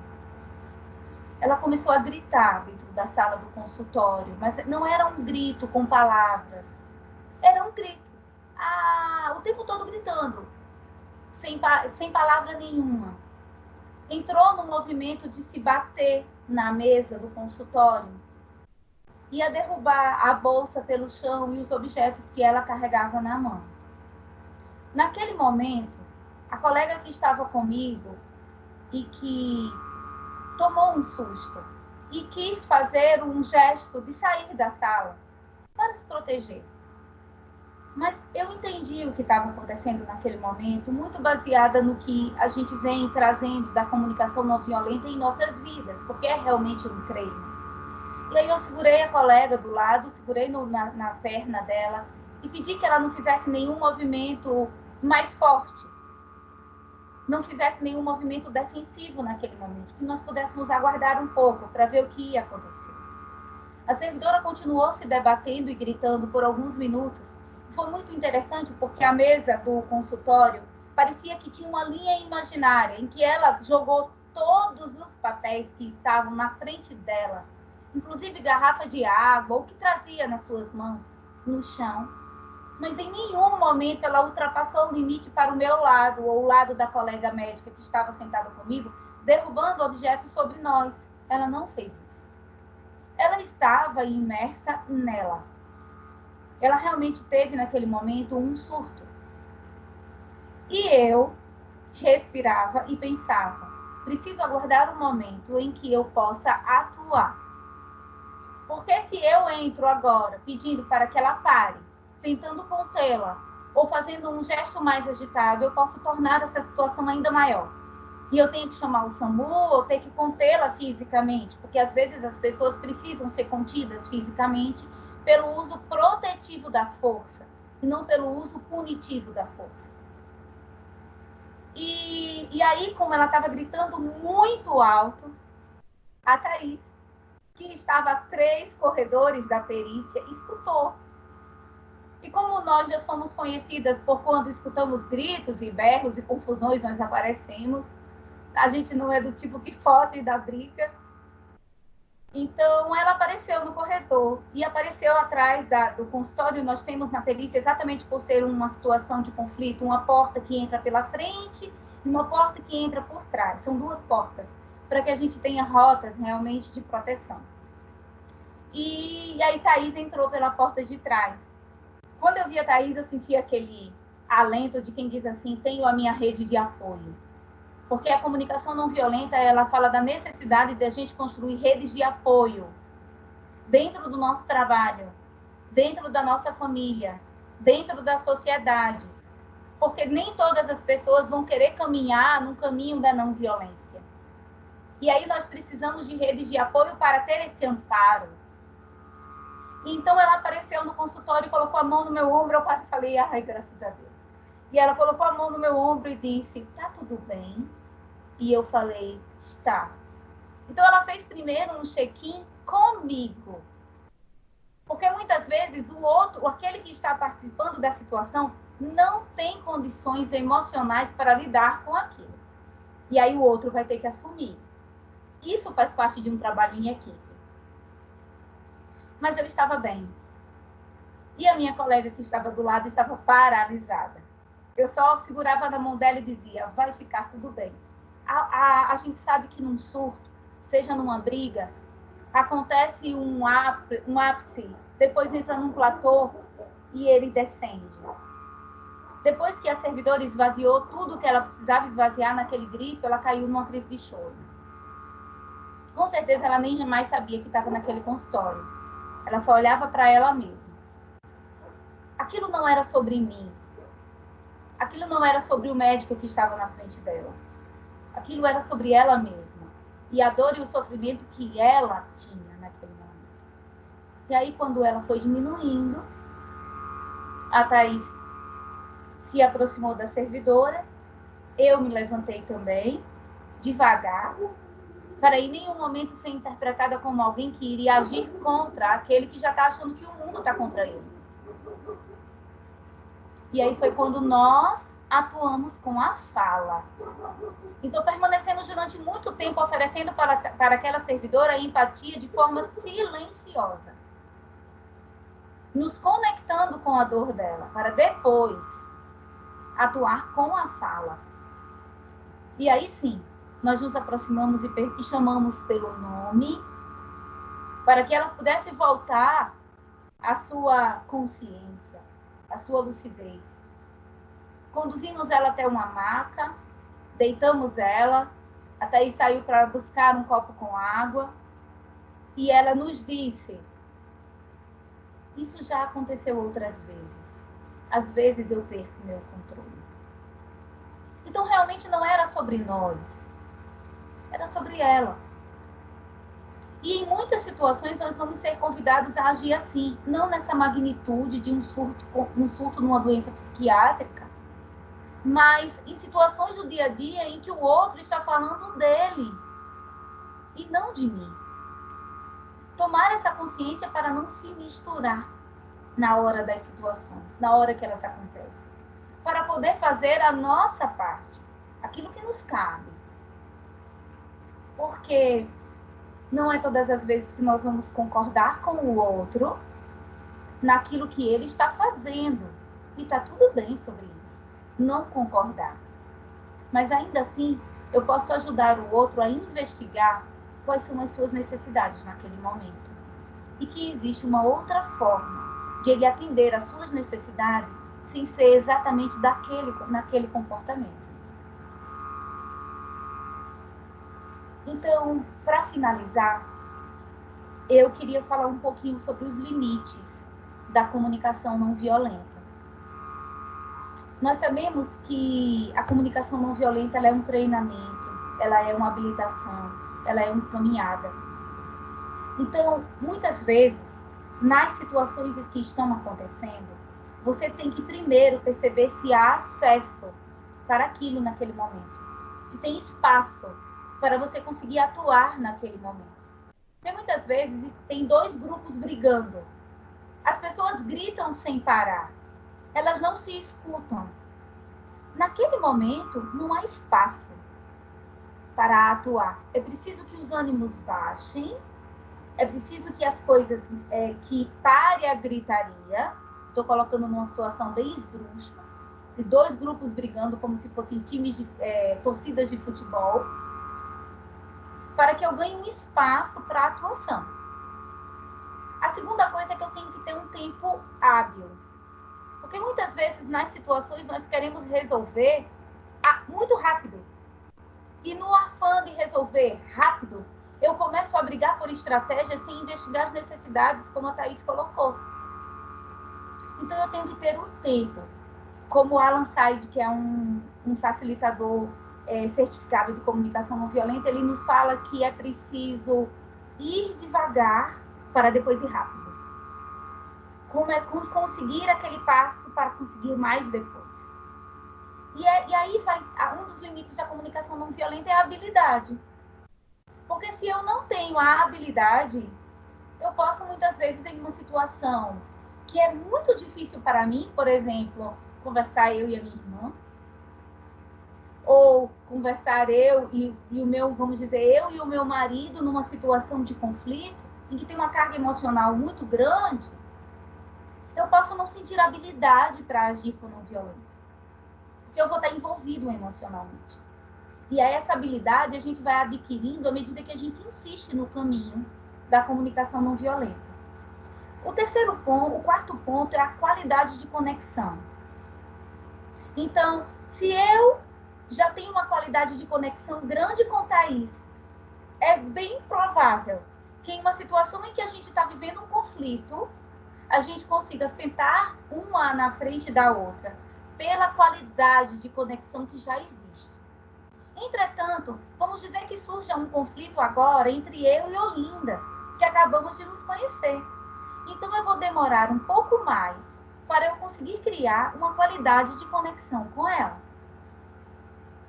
Ela começou a gritar dentro da sala do consultório, mas não era um grito com palavras, era um grito, o tempo todo gritando, sem palavra nenhuma. Entrou no movimento de se bater na mesa do consultório, ia derrubar a bolsa pelo chão e os objetos que ela carregava na mão. Naquele momento, a colega que estava comigo e que tomou um susto e quis fazer um gesto de sair da sala para se proteger. Mas eu entendi o que estava acontecendo naquele momento, muito baseada no que a gente vem trazendo da comunicação não violenta em nossas vidas, porque é realmente um treino. E aí eu segurei a colega do lado, segurei na perna dela e pedi que ela não fizesse nenhum movimento mais forte, não fizesse nenhum movimento defensivo naquele momento, que nós pudéssemos aguardar um pouco para ver o que ia acontecer. A servidora continuou se debatendo e gritando por alguns minutos. Foi muito interessante porque a mesa do consultório parecia que tinha uma linha imaginária em que ela jogou todos os papéis que estavam na frente dela, inclusive garrafa de água, ou que trazia nas suas mãos, no chão. Mas em nenhum momento ela ultrapassou o limite para o meu lado, ou o lado da colega médica que estava sentada comigo, derrubando objetos sobre nós. Ela não fez isso. Ela estava imersa nela. Ela realmente teve naquele momento um surto. E eu respirava e pensava, preciso aguardar um momento em que eu possa atuar. Porque se eu entro agora pedindo para que ela pare, tentando contê-la, ou fazendo um gesto mais agitado, eu posso tornar essa situação ainda maior. E eu tenho que chamar o SAMU, ou ter que contê-la fisicamente, porque às vezes as pessoas precisam ser contidas fisicamente pelo uso protetivo da força, e não pelo uso punitivo da força. E aí, como ela estava gritando muito alto, a Thaís, que estava a 3 corredores da perícia, escutou. E como nós já somos conhecidas por quando escutamos gritos e berros e confusões, nós aparecemos. A gente não é do tipo que foge da briga. Então, ela apareceu no corredor e apareceu atrás do consultório. Nós temos na perícia, exatamente por ser uma situação de conflito, uma porta que entra pela frente e uma porta que entra por trás. São 2 portas, para que a gente tenha rotas realmente de proteção. E aí, Thaís entrou pela porta de trás. Quando eu vi a Thaís, eu senti aquele alento de quem diz assim, tenho a minha rede de apoio. Porque a comunicação não violenta, ela fala da necessidade de a gente construir redes de apoio dentro do nosso trabalho, dentro da nossa família, dentro da sociedade. Porque nem todas as pessoas vão querer caminhar no caminho da não violência. E aí nós precisamos de redes de apoio para ter esse amparo. Então ela apareceu no consultório e colocou a mão no meu ombro, eu quase falei, ai, graças a Deus. E ela colocou a mão no meu ombro e disse, tá tudo bem? E eu falei, está. Então ela fez primeiro um check-in comigo. Porque muitas vezes o outro, aquele que está participando da situação, não tem condições emocionais para lidar com aquilo. E aí o outro vai ter que assumir. Isso faz parte de um trabalho em equipe. Mas eu estava bem. E a minha colega que estava do lado estava paralisada. Eu só segurava na mão dela e dizia, vai ficar tudo bem. A gente sabe que num surto, seja numa briga, acontece um ápice, depois entra num platô e ele descende. Depois que a servidora esvaziou tudo que ela precisava esvaziar naquele grito, ela caiu numa crise de choro. Com certeza ela nem mais sabia que estava naquele consultório. Ela só olhava para ela mesma. Aquilo não era sobre mim. Aquilo não era sobre o médico que estava na frente dela. Aquilo era sobre ela mesma. E a dor e o sofrimento que ela tinha naquele momento. E aí, quando ela foi diminuindo, a Thaís se aproximou da servidora. Eu me levantei também, devagar, para em nenhum momento ser interpretada como alguém que iria agir contra aquele que já está achando que o mundo está contra ele. E aí foi quando nós atuamos com a fala. Então, permanecemos durante muito tempo oferecendo para aquela servidora a empatia de forma silenciosa. Nos conectando com a dor dela, para depois atuar com a fala. E aí sim, nós nos aproximamos e chamamos pelo nome, para que ela pudesse voltar à sua consciência, à sua lucidez. Conduzimos ela até uma maca, deitamos ela, a Thaís saiu para buscar um copo com água, e ela nos disse, isso já aconteceu outras vezes. Às vezes eu perco meu controle. Então realmente não era sobre nós, era sobre ela. E em muitas situações nós vamos ser convidados a agir assim, não nessa magnitude de um surto numa doença psiquiátrica, mas em situações do dia a dia em que o outro está falando dele e não de mim. Tomar essa consciência para não se misturar na hora das situações, na hora que elas acontecem. Para poder fazer a nossa parte, aquilo que nos cabe. Porque não é todas as vezes que nós vamos concordar com o outro naquilo que ele está fazendo. E está tudo bem sobre isso. Não concordar. Mas ainda assim, eu posso ajudar o outro a investigar quais são as suas necessidades naquele momento. E que existe uma outra forma de ele atender às suas necessidades sem ser exatamente naquele comportamento. Então, para finalizar, eu queria falar um pouquinho sobre os limites da comunicação não violenta. Nós sabemos que a comunicação não violenta ela é um treinamento, ela é uma habilitação, ela é uma caminhada. Então, muitas vezes, nas situações que estão acontecendo, você tem que primeiro perceber se há acesso para aquilo naquele momento. Se tem espaço para você conseguir atuar naquele momento. Porque muitas vezes tem dois grupos brigando. As pessoas gritam sem parar. Elas não se escutam. Naquele momento, não há espaço para atuar. É preciso que os ânimos baixem. É preciso que as coisas, que pare a gritaria. Estou colocando numa situação bem esdrúxula, de dois grupos brigando como se fossem times de torcidas de futebol, para que eu ganhe um espaço para atuação. A segunda coisa é que eu tenho que ter um tempo hábil. Porque muitas vezes, nas situações, nós queremos resolver muito rápido. E no afã de resolver rápido, eu começo a brigar por estratégias sem investigar as necessidades, como a Thaís colocou. Então, eu tenho que ter um tempo. Como o Alan Said, que é um facilitador certificado de comunicação não violenta, ele nos fala que é preciso ir devagar para depois ir rápido. Como conseguir aquele passo para conseguir mais depois. E aí um dos limites da comunicação não violenta é a habilidade. Porque se eu não tenho a habilidade, eu posso muitas vezes em uma situação que é muito difícil para mim, por exemplo, conversar eu e a minha irmã, ou conversar eu e o meu, vamos dizer, eu e o meu marido numa situação de conflito, em que tem uma carga emocional muito grande, eu posso não sentir habilidade para agir com não violência. Porque eu vou estar envolvido emocionalmente. E aí essa habilidade a gente vai adquirindo à medida que a gente insiste no caminho da comunicação não violenta. O quarto ponto é a qualidade de conexão. Então, se eu já tenho uma qualidade de conexão grande com Thaís, é bem provável que em uma situação em que a gente está vivendo um conflito, a gente consiga sentar uma na frente da outra, pela qualidade de conexão que já existe. Entretanto, vamos dizer que surja um conflito agora entre eu e Olinda, que acabamos de nos conhecer. Então, eu vou demorar um pouco mais para eu conseguir criar uma qualidade de conexão com ela.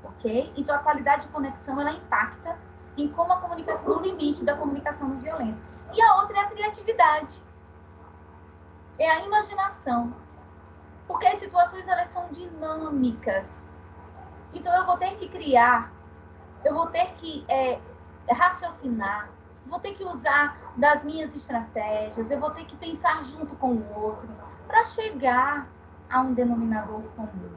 Ok? Então, a qualidade de conexão, ela impacta em como a comunicação, no limite da comunicação não violenta. E a outra é a criatividade. É a imaginação. Porque as situações, elas são dinâmicas. Então, eu vou ter que criar, eu vou ter que raciocinar, vou ter que usar das minhas estratégias, eu vou ter que pensar junto com o outro para chegar a um denominador comum.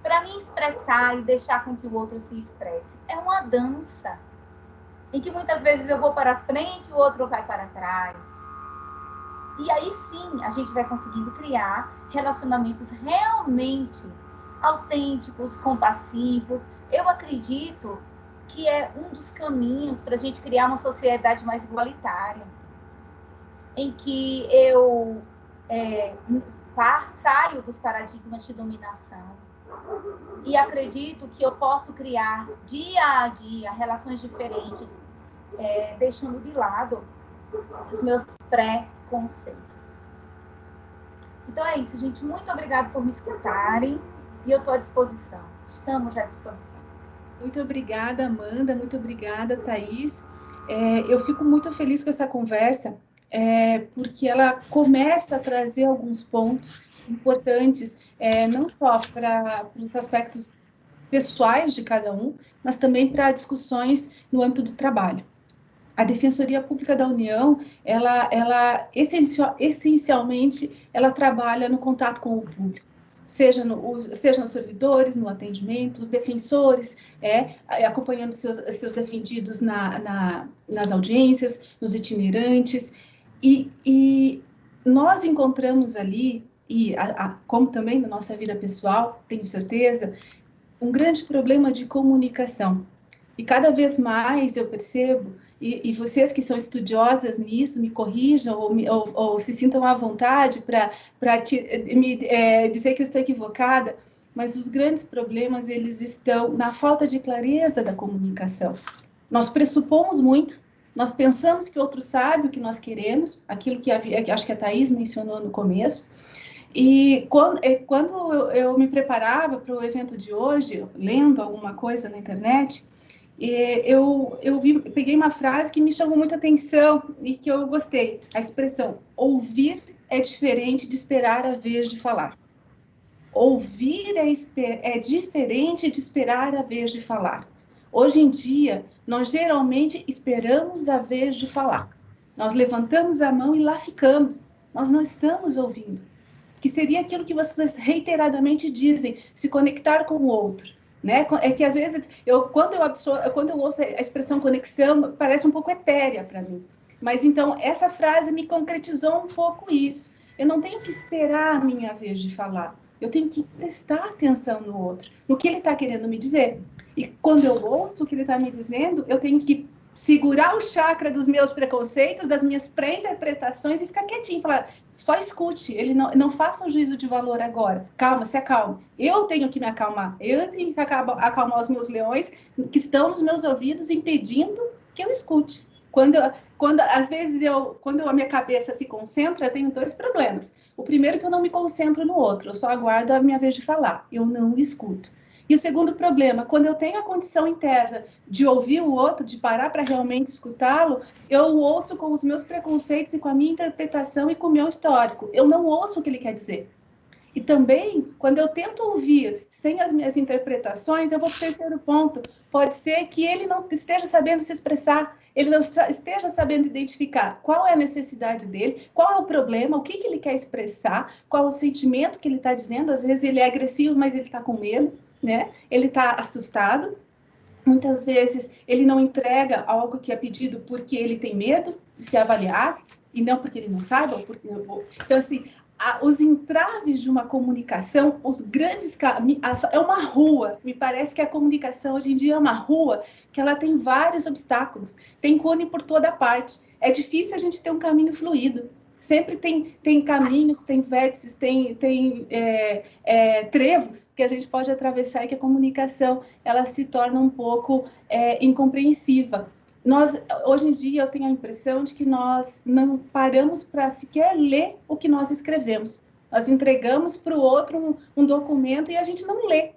Para me expressar e deixar com que o outro se expresse. É uma dança em que muitas vezes eu vou para frente e o outro vai para trás. E aí sim a gente vai conseguindo criar relacionamentos realmente autênticos, compassivos. Eu acredito que é um dos caminhos para a gente criar uma sociedade mais igualitária, em que eu saio dos paradigmas de dominação e acredito que eu posso criar dia a dia relações diferentes, deixando de lado os meus pré-conceitos. Então é isso, gente. Muito obrigada por me escutarem e eu estou à disposição. Estamos à disposição. Muito obrigada, Amanda. Muito obrigada, Thaís. Eu fico muito feliz com essa conversa, porque ela começa a trazer alguns pontos importantes, não só para os aspectos pessoais de cada um, mas também para discussões no âmbito do trabalho. A Defensoria Pública da União, ela essencialmente, ela trabalha no contato com o público, seja nos servidores, no atendimento, os defensores, acompanhando seus defendidos nas audiências, nos itinerantes, e nós encontramos ali, como também na nossa vida pessoal, tenho certeza, um grande problema de comunicação. E cada vez mais eu percebo, e vocês que são estudiosas nisso, me corrijam ou se sintam à vontade para me dizer que eu estou equivocada, mas os grandes problemas, eles estão na falta de clareza da comunicação. Nós pressupomos muito, nós pensamos que o outro sabe o que nós queremos, aquilo que acho que a Thaís mencionou no começo, E quando eu me preparava para o evento de hoje, lendo alguma coisa na internet, peguei uma frase que me chamou muita atenção e que eu gostei. A expressão, ouvir é diferente de esperar a vez de falar. Ouvir é diferente de esperar a vez de falar. Hoje em dia, nós geralmente esperamos a vez de falar. Nós levantamos a mão e lá ficamos. Nós não estamos ouvindo. Que seria aquilo que vocês reiteradamente dizem, se conectar com o outro. Né? É que às vezes, quando eu ouço a expressão conexão, parece um pouco etérea para mim. Mas então, essa frase me concretizou um pouco isso. Eu não tenho que esperar a minha vez de falar. Eu tenho que prestar atenção no outro, no que ele está querendo me dizer. E quando eu ouço o que ele está me dizendo, eu tenho que segurar o chakra dos meus preconceitos, das minas pré-interpretações e ficar quietinho, falar, só escute, ele não faça um juízo de valor agora, calma, se acalma. Eu tenho que me acalmar, eu tenho que acalmar os meus leões que estão nos meus ouvidos impedindo que eu escute. Às vezes, quando a minha cabeça se concentra, eu tenho dois problemas. O primeiro é que eu não me concentro no outro, eu só aguardo a minha vez de falar, eu não escuto. E o segundo problema, quando eu tenho a condição interna de ouvir o outro, de parar para realmente escutá-lo, eu ouço com os meus preconceitos e com a minha interpretação e com o meu histórico. Eu não ouço o que ele quer dizer. E também, quando eu tento ouvir sem as minhas interpretações, eu vou para o terceiro ponto. Pode ser que ele não esteja sabendo se expressar, ele não esteja sabendo identificar qual é a necessidade dele, qual é o problema, o que ele quer expressar, qual é o sentimento que ele está dizendo. Às vezes ele é agressivo, mas ele está com medo, né? Ele está assustado. Muitas vezes ele não entrega algo que é pedido porque ele tem medo de se avaliar, e não porque ele não sabe. Então, assim, os entraves de uma comunicação, os grandes caminhos, é uma rua. Me parece que a comunicação hoje em dia é uma rua que ela tem vários obstáculos, tem cone por toda parte. É difícil a gente ter um caminho fluido. Sempre tem caminhos, tem vértices, tem trevos que a gente pode atravessar e que a comunicação ela se torna um pouco incompreensiva. Hoje em dia, eu tenho a impressão de que nós não paramos para sequer ler o que nós escrevemos. Nós entregamos para o outro um documento e a gente não lê.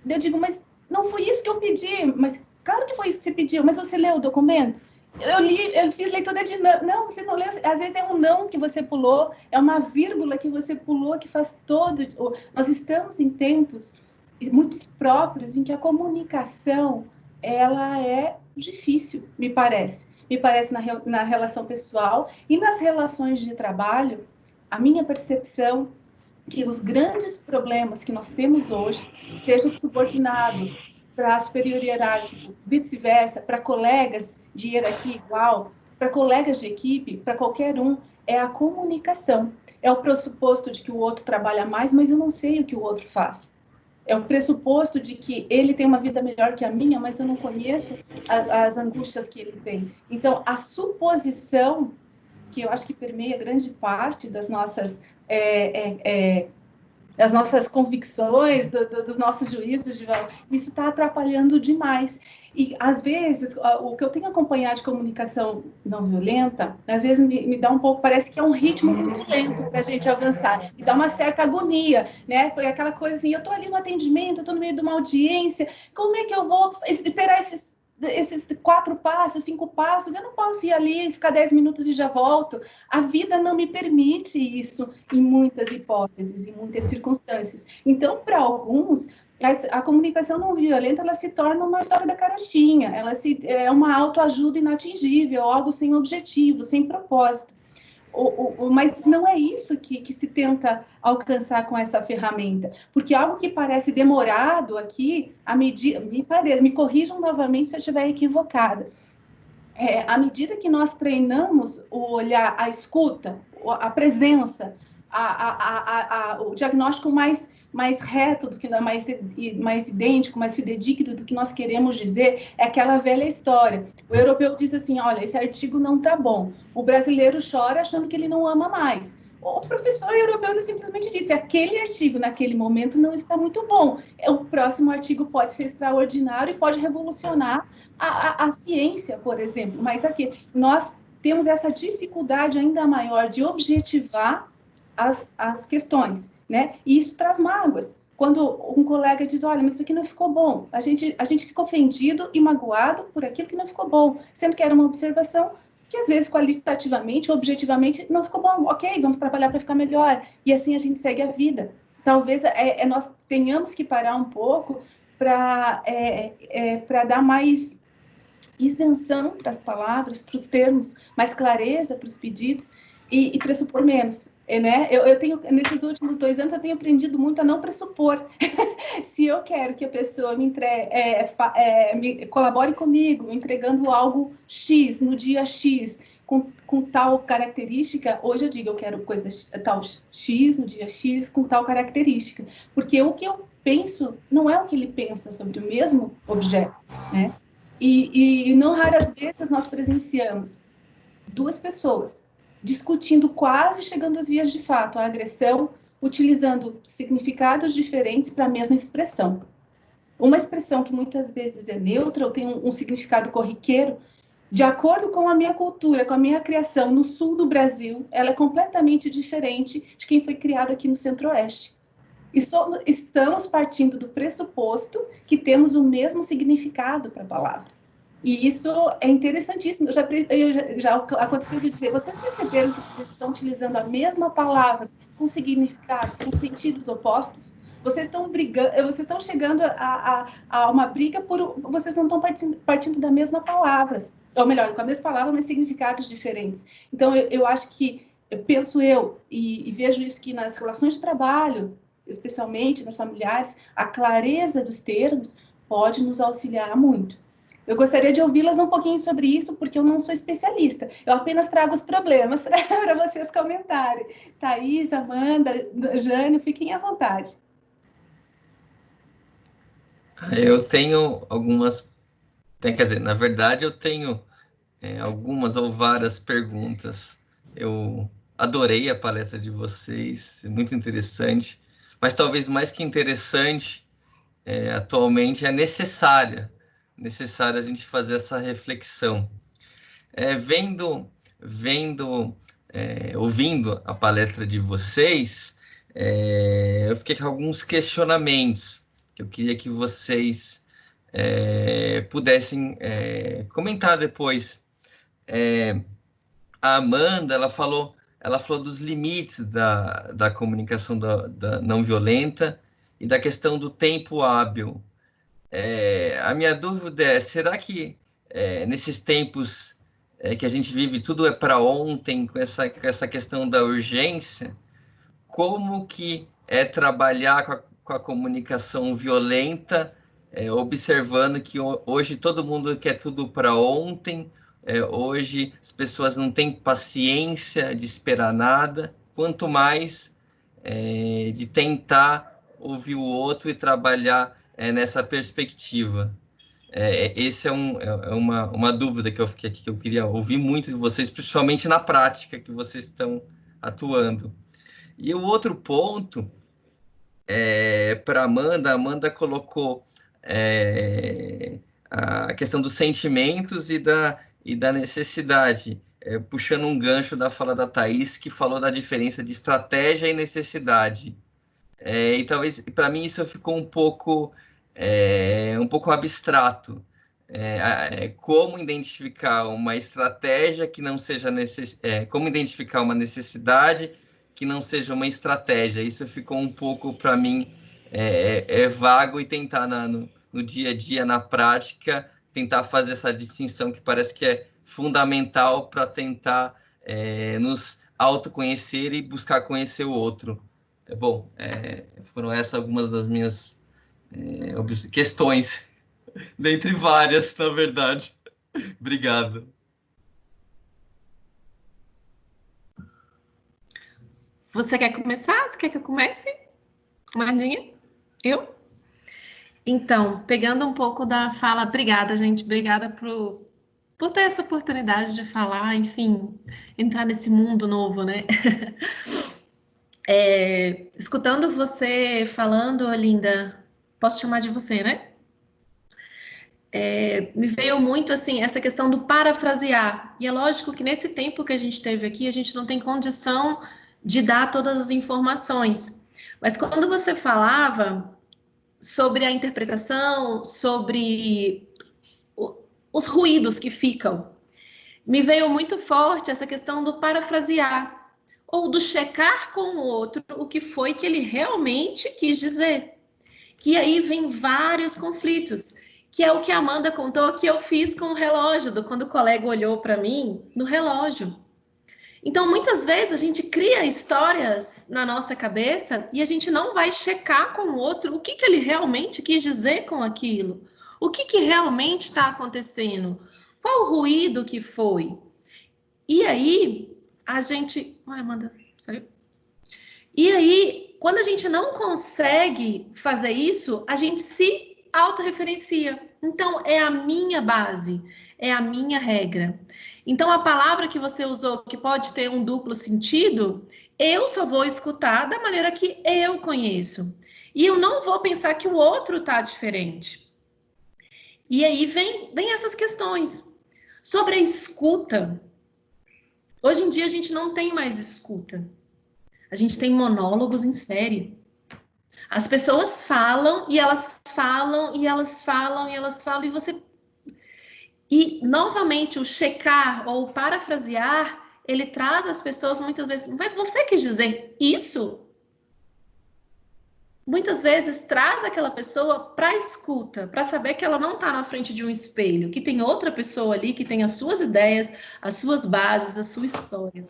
Eu digo, mas não foi isso que eu pedi. Mas claro que foi isso que você pediu, mas você leu o documento? Eu fiz leitura de não. Não, você não leu. Às vezes é um não que você pulou, é uma vírgula que você pulou que faz todo... Nós estamos em tempos muito próprios em que a comunicação ela é difícil, me parece. Me parece na relação pessoal e nas relações de trabalho, a minha percepção que os grandes problemas que nós temos hoje, seja de subordinado para superior hierárquico, vice-versa, para colegas de hierarquia igual, para colegas de equipe, para qualquer um, é a comunicação. É o pressuposto de que o outro trabalha mais, mas eu não sei o que o outro faz. É o pressuposto de que ele tem uma vida melhor que a minha, mas eu não conheço as angústias que ele tem. Então, a suposição, que eu acho que permeia grande parte das nossas convicções, dos nossos juízos de valor, isso está atrapalhando demais. E, às vezes, o que eu tenho acompanhado de comunicação não violenta, às vezes me dá um pouco, parece que é um ritmo muito lento para a gente avançar, e dá uma certa agonia, né? Porque aquela coisa assim, eu estou ali no atendimento, eu estou no meio de uma audiência, como é que eu vou esperar esses 4 passos, 5 passos? Eu não posso ir ali, ficar 10 minutos e já volto. A vida não me permite isso em muitas hipóteses, em muitas circunstâncias. Então, para alguns, a comunicação não violenta, ela se torna uma história da carochinha, é uma autoajuda inatingível, algo sem objetivo, sem propósito. Mas não é isso que se tenta alcançar com essa ferramenta, porque algo que parece demorado aqui, me corrijam novamente se eu estiver equivocada, à medida que nós treinamos o olhar, a escuta, a presença, o diagnóstico mais reto, do que mais idêntico, mais fidedigno do que nós queremos dizer, é aquela velha história. O europeu diz assim, olha, esse artigo não está bom. O brasileiro chora achando que ele não ama mais. O professor europeu ele simplesmente disse, aquele artigo naquele momento não está muito bom. O próximo artigo pode ser extraordinário e pode revolucionar a ciência, por exemplo. Mas aqui, nós temos essa dificuldade ainda maior de objetivar as questões, né? E isso traz mágoas. Quando um colega diz, olha, mas isso aqui não ficou bom, a gente fica ofendido e magoado por aquilo que não ficou bom, sendo que era uma observação que às vezes qualitativamente, objetivamente, não ficou bom. Ok, vamos trabalhar para ficar melhor. E assim a gente segue a vida. Talvez nós tenhamos que parar um pouco para dar mais isenção para as palavras, para os termos, mais clareza para os pedidos e pressupor menos. Né? Eu tenho, nesses últimos 2 anos, eu tenho aprendido muito a não pressupor. Se eu quero que a pessoa me colabore comigo, entregando algo X, no dia X, com tal característica, hoje eu digo, eu quero coisa tal X, no dia X, com tal característica. Porque o que eu penso não é o que ele pensa sobre o mesmo objeto, né? E não raras vezes nós presenciamos 2 pessoas discutindo, quase chegando às vias de fato, a agressão, utilizando significados diferentes para a mesma expressão. Uma expressão que muitas vezes é neutra ou tem um significado corriqueiro, de acordo com a minha cultura, com a minha criação no sul do Brasil, ela é completamente diferente de quem foi criado aqui no centro-oeste. E estamos partindo do pressuposto que temos o mesmo significado para a palavra. E isso é interessantíssimo. Já aconteceu de dizer, vocês perceberam que vocês estão utilizando a mesma palavra com significados, com sentidos opostos? Vocês estão brigando, vocês estão chegando a uma briga vocês não estão partindo da mesma palavra. Ou melhor, com a mesma palavra, mas significados diferentes. Então, eu acho que, penso e vejo isso que nas relações de trabalho, especialmente nas familiares, a clareza dos termos pode nos auxiliar muito. Eu gostaria de ouvi-las um pouquinho sobre isso, porque eu não sou especialista. Eu apenas trago os problemas para vocês comentarem. Thaís, Amanda, Jânio, fiquem à vontade. Eu tenho algumas... Quer dizer, na verdade, eu tenho algumas ou várias perguntas. Eu adorei a palestra de vocês, muito interessante. Mas talvez mais que interessante, atualmente é necessária a gente fazer essa reflexão. Ouvindo a palestra de vocês, eu fiquei com alguns questionamentos que eu queria que vocês pudessem comentar depois. A Amanda, ela falou dos limites da comunicação da não violenta e da questão do tempo hábil. A minha dúvida é, será que nesses tempos que a gente vive, tudo é para ontem, com essa questão da urgência, como que é trabalhar com a comunicação violenta, observando que hoje todo mundo quer tudo para ontem, hoje as pessoas não têm paciência de esperar nada, quanto mais de tentar ouvir o outro e trabalhar nessa perspectiva. Essa é uma dúvida que eu queria ouvir muito de vocês, principalmente na prática que vocês estão atuando. E o outro ponto, para a Amanda colocou a questão dos sentimentos e da necessidade, puxando um gancho da fala da Thaís, que falou da diferença de estratégia e necessidade. E talvez, para mim, isso ficou um pouco abstrato. Como identificar uma estratégia que não seja como identificar uma necessidade que não seja uma estratégia. Isso ficou um pouco, para mim, vago, e tentar no dia a dia, na prática, tentar fazer essa distinção que parece que é fundamental para tentar nos autoconhecer e buscar conhecer o outro. Bom, foram essas algumas das minhas questões, dentre várias, na verdade. Obrigado. Você quer começar? Você quer que eu comece? Amandinha? Eu? Então, pegando um pouco da fala... Obrigada, gente. Obrigada por ter essa oportunidade de falar, enfim, entrar nesse mundo novo, né? Escutando você falando, Olinda, posso chamar de você, né? Me veio muito, assim, essa questão do parafrasear. E é lógico que nesse tempo que a gente teve aqui, a gente não tem condição de dar todas as informações. Mas quando você falava sobre a interpretação, sobre os ruídos que ficam, me veio muito forte essa questão do parafrasear, ou do checar com o outro o que foi que ele realmente quis dizer. Que aí vem vários conflitos, que é o que a Amanda contou que eu fiz com o relógio, quando o colega olhou para mim no relógio. Então, muitas vezes, a gente cria histórias na nossa cabeça e a gente não vai checar com o outro o que ele realmente quis dizer com aquilo. O que realmente está acontecendo? Qual o ruído que foi? E aí, a gente... Ai, Amanda, saiu. E aí, quando a gente não consegue fazer isso, a gente se autorreferencia. Então, é a minha base, é a minha regra. Então, a palavra que você usou, que pode ter um duplo sentido, eu só vou escutar da maneira que eu conheço. E eu não vou pensar que o outro está diferente. E aí vem essas questões. Sobre a escuta. Hoje em dia, a gente não tem mais escuta. A gente tem monólogos em série. As pessoas falam, e elas falam, e elas falam, e elas falam, e você... E, novamente, o checar ou parafrasear, ele traz as pessoas muitas vezes... Mas você quis dizer isso? Muitas vezes traz aquela pessoa para a escuta, para saber que ela não está na frente de um espelho, que tem outra pessoa ali, que tem as suas ideias, as suas bases, a sua história.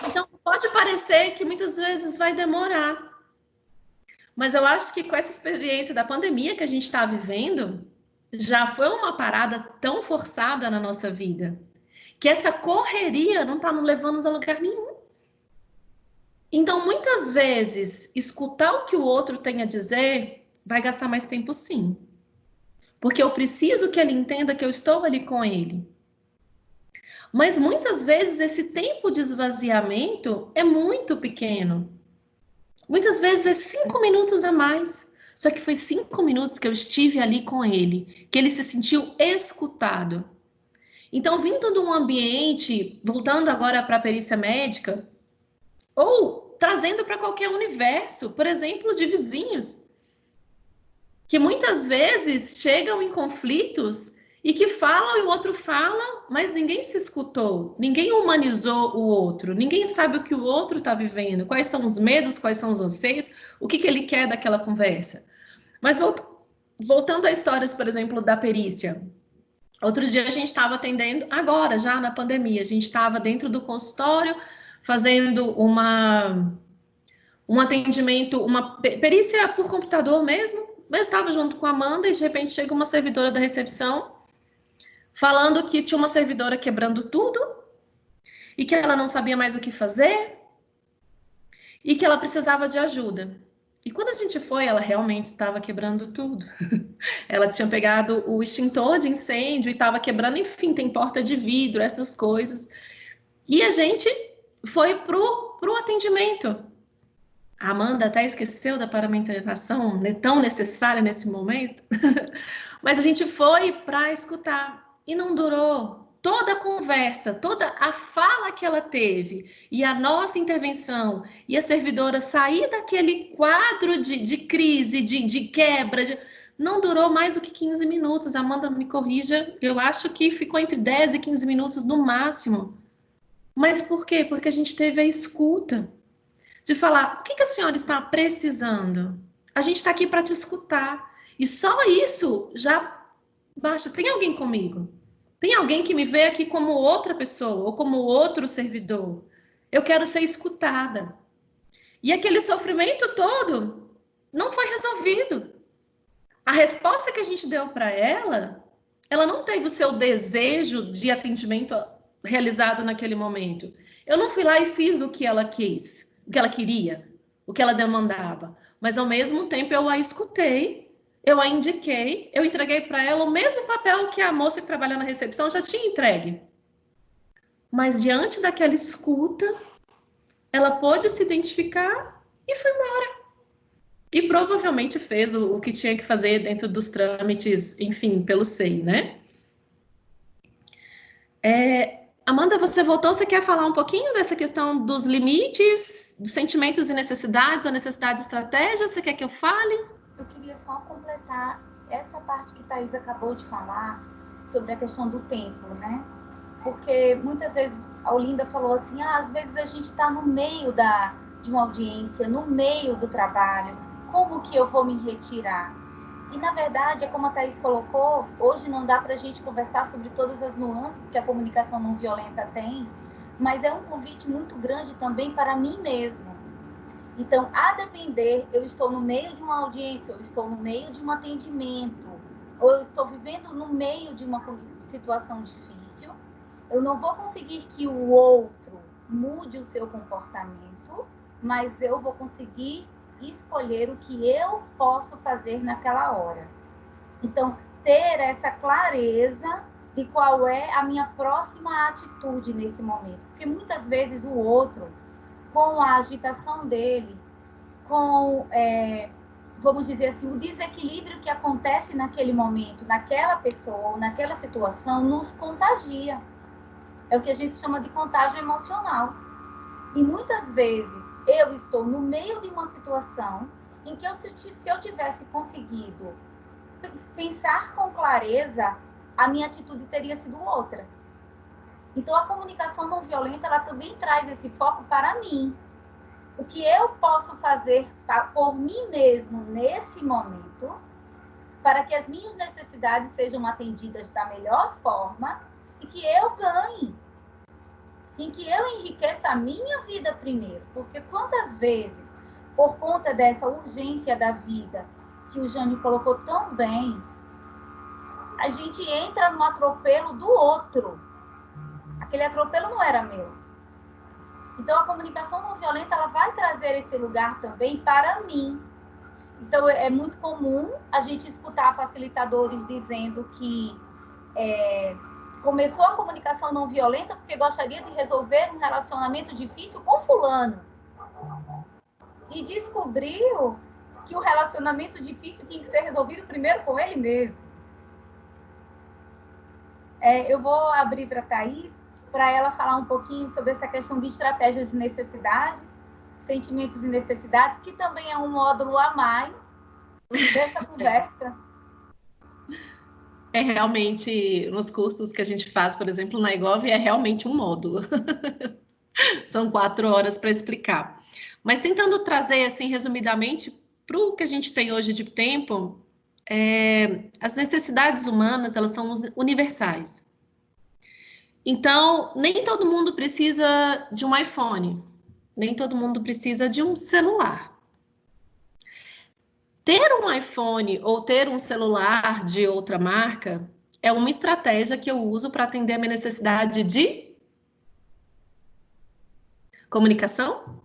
Então, pode parecer que muitas vezes vai demorar. Mas eu acho que com essa experiência da pandemia que a gente está vivendo, já foi uma parada tão forçada na nossa vida, que essa correria não está nos levando a lugar nenhum. Então, muitas vezes, escutar o que o outro tem a dizer vai gastar mais tempo, sim. Porque eu preciso que ele entenda que eu estou ali com ele. Mas muitas vezes esse tempo de esvaziamento é muito pequeno. Muitas vezes é 5 minutos a mais. Só que foi 5 minutos que eu estive ali com ele, que ele se sentiu escutado. Então, vindo de um ambiente, voltando agora para a perícia médica, ou trazendo para qualquer universo, por exemplo, de vizinhos, que muitas vezes chegam em conflitos e que falam e o outro fala, mas ninguém se escutou, ninguém humanizou o outro, ninguém sabe o que o outro está vivendo, quais são os medos, quais são os anseios, o que ele quer daquela conversa. Mas voltando a histórias, por exemplo, da perícia. Outro dia a gente estava atendendo, agora já na pandemia, a gente estava dentro do consultório fazendo um atendimento, uma perícia por computador mesmo, mas estava junto com a Amanda e de repente chega uma servidora da recepção falando que tinha uma servidora quebrando tudo e que ela não sabia mais o que fazer e que ela precisava de ajuda. E quando a gente foi, ela realmente estava quebrando tudo. Ela tinha pegado o extintor de incêndio e estava quebrando, enfim, tem porta de vidro, essas coisas. E a gente foi pro atendimento. A Amanda até esqueceu da parametrização tão necessária nesse momento. Mas a gente foi para escutar. E não durou. Toda a conversa, toda a fala que ela teve e a nossa intervenção e a servidora sair daquele quadro de crise, de quebra, não durou mais do que 15 minutos. A Amanda me corrija, eu acho que ficou entre 10 e 15 minutos no máximo. Mas por quê? Porque a gente teve a escuta. De falar, o que a senhora está precisando? A gente está aqui para te escutar. E só isso já basta. Tem alguém comigo? Tem alguém que me vê aqui como outra pessoa ou como outro servidor? Eu quero ser escutada. E aquele sofrimento todo não foi resolvido. A resposta que a gente deu para ela não teve o seu desejo de atendimento realizado naquele momento. Eu não fui lá e fiz o que ela quis, o que ela queria, o que ela demandava. Mas, ao mesmo tempo, eu a escutei, eu a indiquei, eu entreguei para ela o mesmo papel que a moça que trabalha na recepção já tinha entregue. Mas, diante daquela escuta, ela pôde se identificar e foi embora. E provavelmente fez o que tinha que fazer dentro dos trâmites, enfim, pelo SEI, né? Amanda, você voltou, você quer falar um pouquinho dessa questão dos limites, dos sentimentos e necessidades, ou necessidades e estratégias? Você quer que eu fale? Eu queria só completar essa parte que Thaís acabou de falar sobre a questão do tempo, né? Porque muitas vezes a Olinda falou assim, às vezes a gente está no meio de uma audiência, no meio do trabalho, como que eu vou me retirar? E, na verdade, é como a Thaís colocou, hoje não dá para a gente conversar sobre todas as nuances que a comunicação não violenta tem, mas é um convite muito grande também para mim mesmo. Então, a depender, eu estou no meio de uma audiência, eu estou no meio de um atendimento, ou eu estou vivendo no meio de uma situação difícil, eu não vou conseguir que o outro mude o seu comportamento, mas eu vou conseguir escolher o que eu posso fazer naquela hora. Então, ter essa clareza de qual é a minha próxima atitude nesse momento. Porque muitas vezes o outro, com a agitação dele, com, vamos dizer assim, o desequilíbrio que acontece naquele momento, naquela pessoa, naquela situação, nos contagia. É o que a gente chama de contágio emocional. E muitas vezes eu estou no meio de uma situação em que se eu tivesse conseguido pensar com clareza, a minha atitude teria sido outra. Então, a comunicação não violenta, ela também traz esse foco para mim. O que eu posso fazer por mim mesmo nesse momento, para que as minhas necessidades sejam atendidas da melhor forma e que eu ganhe, em que eu enriqueça a minha vida primeiro. Porque quantas vezes, por conta dessa urgência da vida, que o Jânio colocou tão bem, a gente entra no atropelo do outro. Aquele atropelo não era meu. Então, a comunicação não violenta, ela vai trazer esse lugar também para mim. Então, é muito comum a gente escutar facilitadores dizendo que começou a comunicação não violenta porque gostaria de resolver um relacionamento difícil com fulano. E descobriu que o relacionamento difícil tinha que ser resolvido primeiro com ele mesmo. Eu vou abrir para a Thaís, para ela falar um pouquinho sobre essa questão de estratégias e necessidades, sentimentos e necessidades, que também é um módulo a mais dessa conversa. É realmente, nos cursos que a gente faz, por exemplo, na Egov, é realmente um módulo. São 4 horas para explicar. Mas tentando trazer, assim, resumidamente, para o que a gente tem hoje de tempo, as necessidades humanas, elas são universais. Então, nem todo mundo precisa de um iPhone, nem todo mundo precisa de um celular. Ter um iPhone ou ter um celular de outra marca é uma estratégia que eu uso para atender a minha necessidade de comunicação,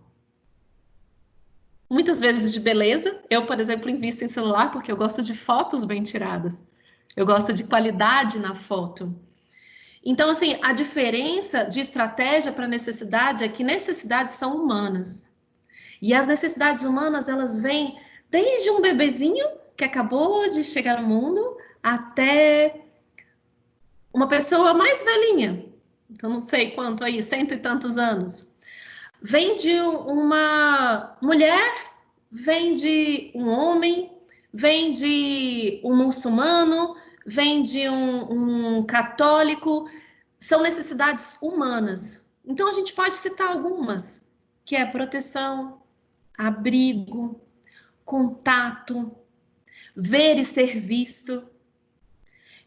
muitas vezes de beleza. Eu, por exemplo, invisto em celular porque eu gosto de fotos bem tiradas. Eu gosto de qualidade na foto. Então, assim, a diferença de estratégia para necessidade é que necessidades são humanas. E as necessidades humanas, elas vêm desde um bebezinho que acabou de chegar no mundo até uma pessoa mais velhinha. Então, não sei quanto aí, 100 e tantos anos. Vem de uma mulher, vem de um homem, vem de um muçulmano, vem de um católico. São necessidades humanas. Então, a gente pode citar algumas, que é proteção, abrigo, contato, ver e ser visto.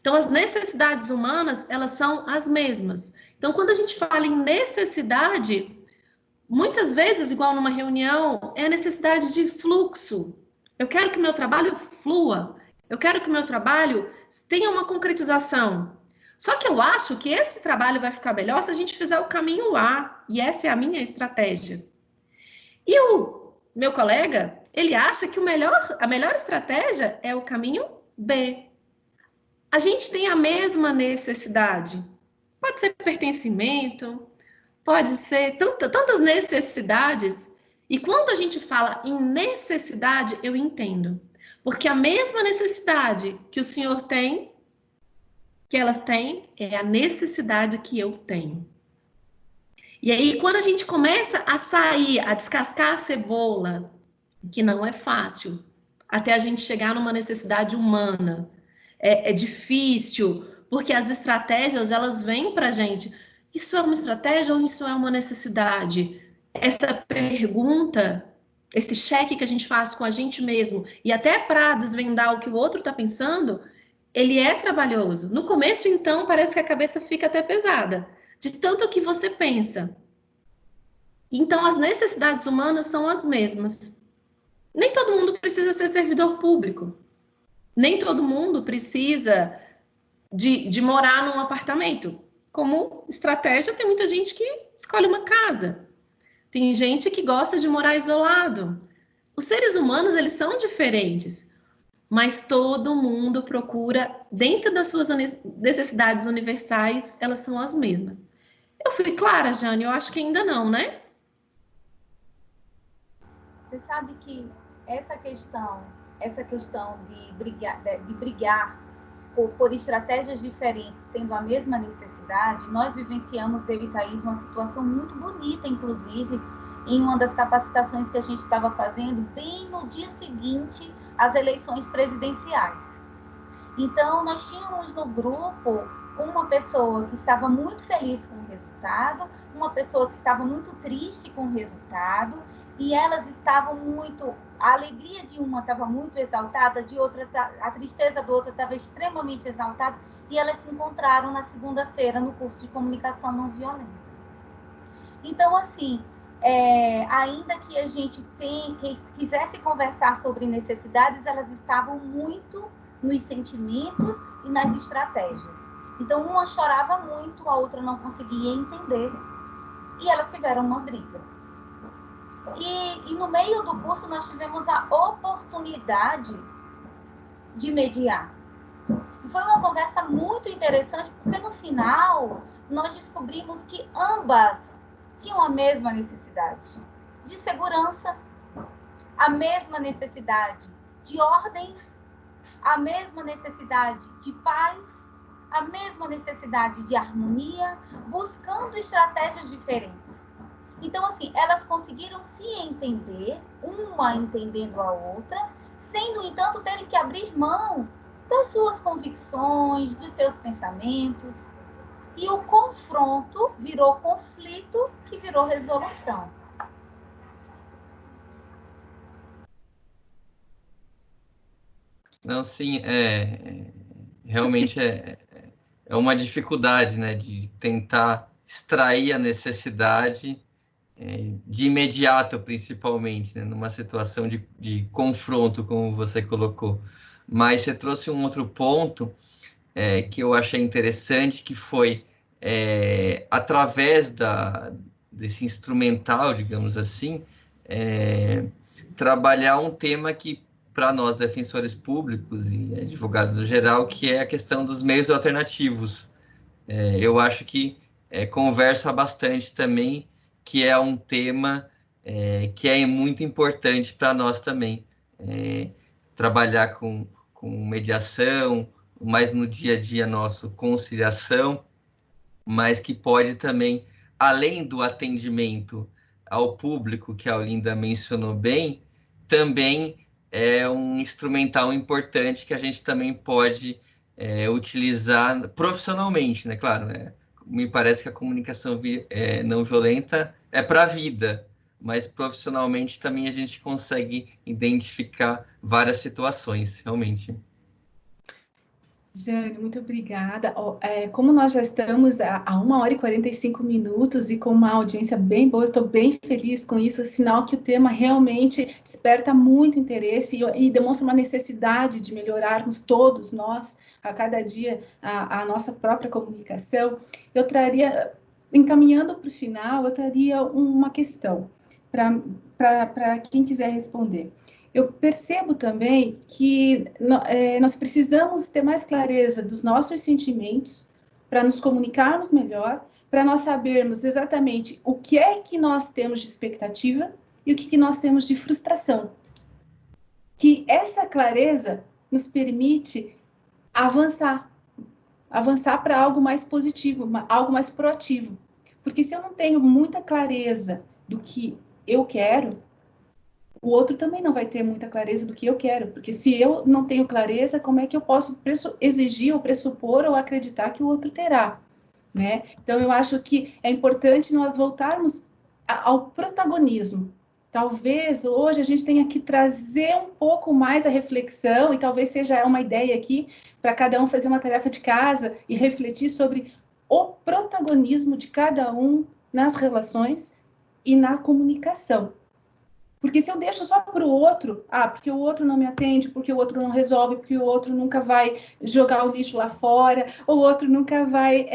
Então, as necessidades humanas, elas são as mesmas. Então, quando a gente fala em necessidade, muitas vezes, igual numa reunião, é a necessidade de fluxo. Eu quero que o meu trabalho flua. Eu quero que o meu trabalho tenha uma concretização. Só que eu acho que esse trabalho vai ficar melhor se a gente fizer o caminho A. E essa é a minha estratégia. E o meu colega, ele acha que a melhor estratégia é o caminho B. A gente tem a mesma necessidade. Pode ser pertencimento, pode ser tantas necessidades. E quando a gente fala em necessidade, eu entendo. Porque a mesma necessidade que o senhor tem, que elas têm, é a necessidade que eu tenho. E aí, quando a gente começa a sair, a descascar a cebola, que não é fácil, até a gente chegar numa necessidade humana, é difícil, porque as estratégias, elas vêm para a gente. Isso é uma estratégia ou isso é uma necessidade? Essa pergunta, esse cheque que a gente faz com a gente mesmo, e até para desvendar o que o outro está pensando, ele é trabalhoso. No começo, então, parece que a cabeça fica até pesada, de tanto que você pensa. Então, as necessidades humanas são as mesmas. Nem todo mundo precisa ser servidor público. Nem todo mundo precisa de morar num apartamento. Como estratégia, tem muita gente que escolhe uma casa. Tem gente que gosta de morar isolado. Os seres humanos, eles são diferentes, mas todo mundo procura, dentro das suas necessidades universais, elas são as mesmas. Eu fui clara, Jane? Eu acho que ainda não, né? Você sabe que essa questão de brigar por estratégias diferentes, tendo a mesma necessidade, nós vivenciamos, eu e Thaís, uma situação muito bonita, inclusive, em uma das capacitações que a gente estava fazendo, bem no dia seguinte às eleições presidenciais. Então, nós tínhamos no grupo uma pessoa que estava muito feliz com o resultado, uma pessoa que estava muito triste com o resultado, e elas estavam muito... A alegria de uma estava muito exaltada, de outra, a tristeza da outra estava extremamente exaltada, e elas se encontraram na segunda-feira no curso de comunicação não violenta. Então, assim, ainda que a gente que quisesse conversar sobre necessidades, elas estavam muito nos sentimentos e nas estratégias. Então, uma chorava muito, a outra não conseguia entender, e elas tiveram uma briga. E no meio do curso nós tivemos a oportunidade de mediar. Foi uma conversa muito interessante, porque no final nós descobrimos que ambas tinham a mesma necessidade de segurança, a mesma necessidade de ordem, a mesma necessidade de paz, a mesma necessidade de harmonia, buscando estratégias diferentes. Então, assim, elas conseguiram se entender, uma entendendo a outra, sem, no entanto, terem que abrir mão das suas convicções, dos seus pensamentos. E o confronto virou conflito, que virou resolução. Não, sim, realmente é uma dificuldade, né, de tentar extrair a necessidade de imediato, principalmente, né, numa situação de confronto, como você colocou. Mas você trouxe um outro ponto que eu achei interessante, que foi através desse instrumental, digamos assim, trabalhar um tema que, para nós, defensores públicos e advogados no geral, que é a questão dos meios alternativos. Eu acho que conversa bastante também, que é um tema que é muito importante para nós também. Trabalhar com mediação, mais no dia a dia nosso, conciliação, mas que pode também, além do atendimento ao público, que a Olinda mencionou bem, também é um instrumental importante que a gente também pode utilizar profissionalmente, né? Claro, né? Me parece que a comunicação não violenta é para a vida, mas profissionalmente também a gente consegue identificar várias situações, realmente. Jane, muito obrigada. Como nós já estamos a 1h45 e com uma audiência bem boa, estou bem feliz com isso, sinal que o tema realmente desperta muito interesse e demonstra uma necessidade de melhorarmos todos nós, a cada dia, a nossa própria comunicação. Eu traria, encaminhando para o final, eu traria uma questão para quem quiser responder. Eu percebo também que nós precisamos ter mais clareza dos nossos sentimentos para nos comunicarmos melhor, para nós sabermos exatamente o que é que nós temos de expectativa e o que nós temos de frustração. Que essa clareza nos permite avançar para algo mais positivo, algo mais proativo. Porque se eu não tenho muita clareza do que eu quero, o outro também não vai ter muita clareza do que eu quero. Porque se eu não tenho clareza, como é que eu posso exigir ou pressupor ou acreditar que o outro terá, né? Então, eu acho que é importante nós voltarmos ao protagonismo. Talvez hoje a gente tenha que trazer um pouco mais a reflexão, e talvez seja uma ideia aqui para cada um fazer uma tarefa de casa e refletir sobre o protagonismo de cada um nas relações e na comunicação. Porque se eu deixo só para o outro, porque o outro não me atende, porque o outro não resolve, porque o outro nunca vai jogar o lixo lá fora, o outro nunca vai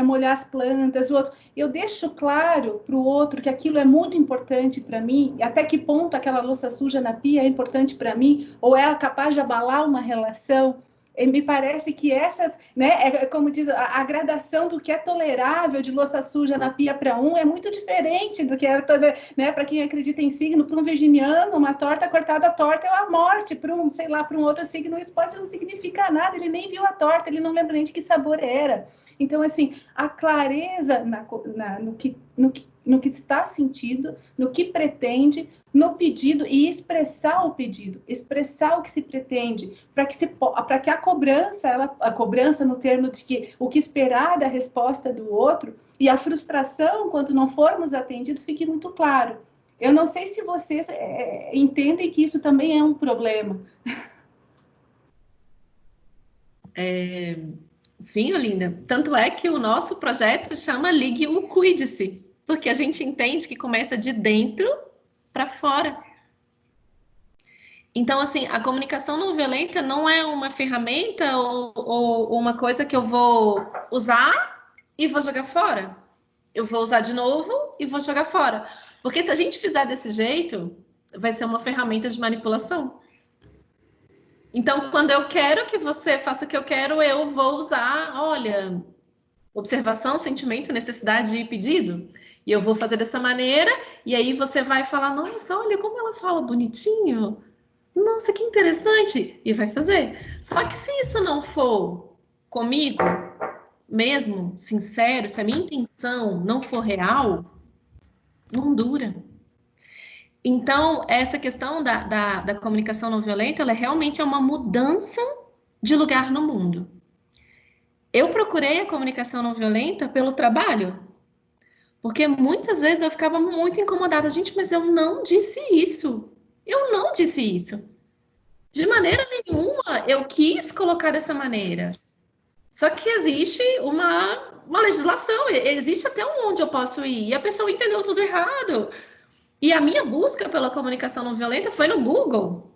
molhar as plantas, eu deixo claro para o outro que aquilo é muito importante para mim, e até que ponto aquela louça suja na pia é importante para mim, ou é capaz de abalar uma relação. Me parece que essas, né, como diz, a gradação do que é tolerável de louça suja na pia para um é muito diferente do que é, né, para quem acredita em signo. Para um virginiano, uma torta cortada torta é a morte. Para um, sei lá, para um outro signo, isso pode não significar nada. Ele nem viu a torta, ele não lembra nem de que sabor era. Então, assim, a clareza no que está sentido, no que pretende, no pedido, e expressar o pedido, expressar o que se pretende, para que a cobrança no termo de que o que esperar da resposta do outro e a frustração quando não formos atendidos fique muito claro. Eu não sei se vocês entendem que isso também é um problema. Sim, Olinda. Tanto é que o nosso projeto chama Ligue o Cuide-se, porque a gente entende que começa de dentro para fora. Então, assim, a comunicação não violenta não é uma ferramenta ou uma coisa que eu vou usar e vou jogar fora. Eu vou usar de novo e vou jogar fora. Porque se a gente fizer desse jeito, vai ser uma ferramenta de manipulação. Então, quando eu quero que você faça o que eu quero, eu vou usar, olha, observação, sentimento, necessidade e pedido. E eu vou fazer dessa maneira, e aí você vai falar, nossa, olha como ela fala bonitinho. Nossa, que interessante. E vai fazer. Só que se isso não for comigo, mesmo, sincero, se a minha intenção não for real, não dura. Então, essa questão da comunicação não violenta, ela realmente é uma mudança de lugar no mundo. Eu procurei a comunicação não violenta pelo trabalho, porque muitas vezes eu ficava muito incomodada. Gente, mas eu não disse isso. Eu não disse isso. De maneira nenhuma eu quis colocar dessa maneira. Só que existe uma legislação, existe até onde eu posso ir. E a pessoa entendeu tudo errado. E a minha busca pela comunicação não violenta foi no Google.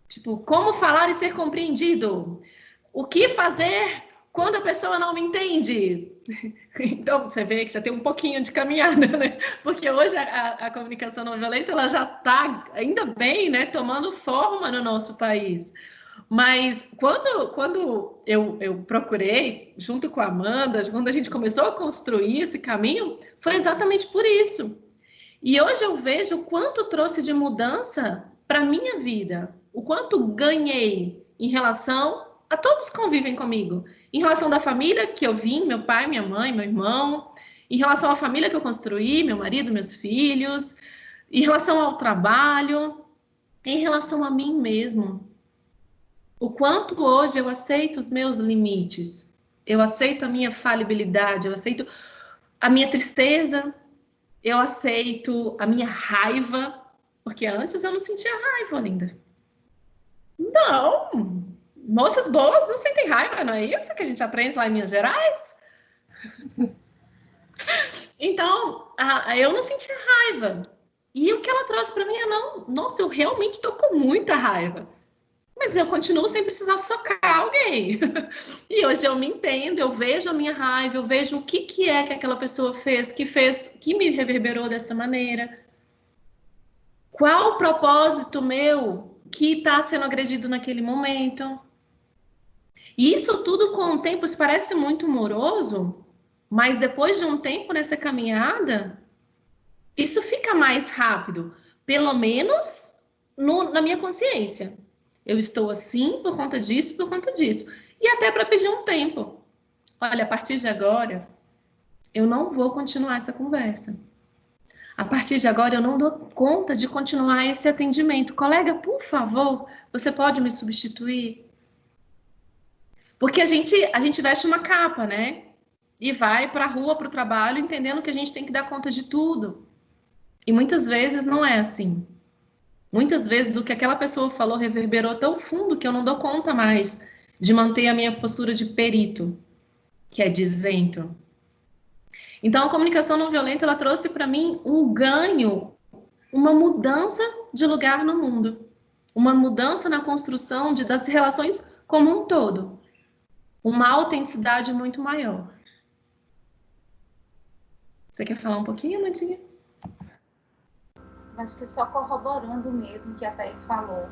Tipo, como falar e ser compreendido? O que fazer quando a pessoa não me entende? Então, você vê que já tem um pouquinho de caminhada, né? Porque hoje a comunicação não violenta, ela já está, ainda bem, né, tomando forma no nosso país. Mas quando eu procurei, junto com a Amanda, quando a gente começou a construir esse caminho, foi exatamente por isso. E hoje eu vejo o quanto trouxe de mudança para a minha vida, o quanto ganhei em relação a todos que convivem comigo, em relação da família que eu vim, meu pai, minha mãe, meu irmão, em relação à família que eu construí, meu marido, meus filhos, em relação ao trabalho, em relação a mim mesmo. O quanto hoje eu aceito os meus limites, eu aceito a minha falibilidade, eu aceito a minha tristeza, eu aceito a minha raiva, porque antes eu não sentia raiva, Linda. Não, moças boas não sentem raiva, não é isso que a gente aprende lá em Minas Gerais? Então, eu não sentia raiva. E o que ela trouxe para mim é, não, nossa, eu realmente estou com muita raiva. Mas eu continuo sem precisar socar alguém. E hoje eu me entendo, eu vejo a minha raiva, eu vejo o que é que aquela pessoa fez, que me reverberou dessa maneira. Qual o propósito meu que está sendo agredido naquele momento? E isso tudo com o tempo, isso parece muito moroso, mas depois de um tempo nessa caminhada, isso fica mais rápido, pelo menos na minha consciência. Eu estou assim por conta disso, por conta disso. E até para pedir um tempo. Olha, a partir de agora, eu não vou continuar essa conversa. A partir de agora, eu não dou conta de continuar esse atendimento. Colega, por favor, você pode me substituir? Porque a gente veste uma capa, né? E vai para a rua, para o trabalho, entendendo que a gente tem que dar conta de tudo. E muitas vezes não é assim. Muitas vezes o que aquela pessoa falou reverberou tão fundo que eu não dou conta mais de manter a minha postura de perito, que é de isento. Então, a comunicação não violenta, ela trouxe para mim um ganho, uma mudança de lugar no mundo, uma mudança na construção das relações como um todo, uma autenticidade muito maior. Você quer falar um pouquinho, Amandinha? Acho que só corroborando mesmo o que a Thaís falou.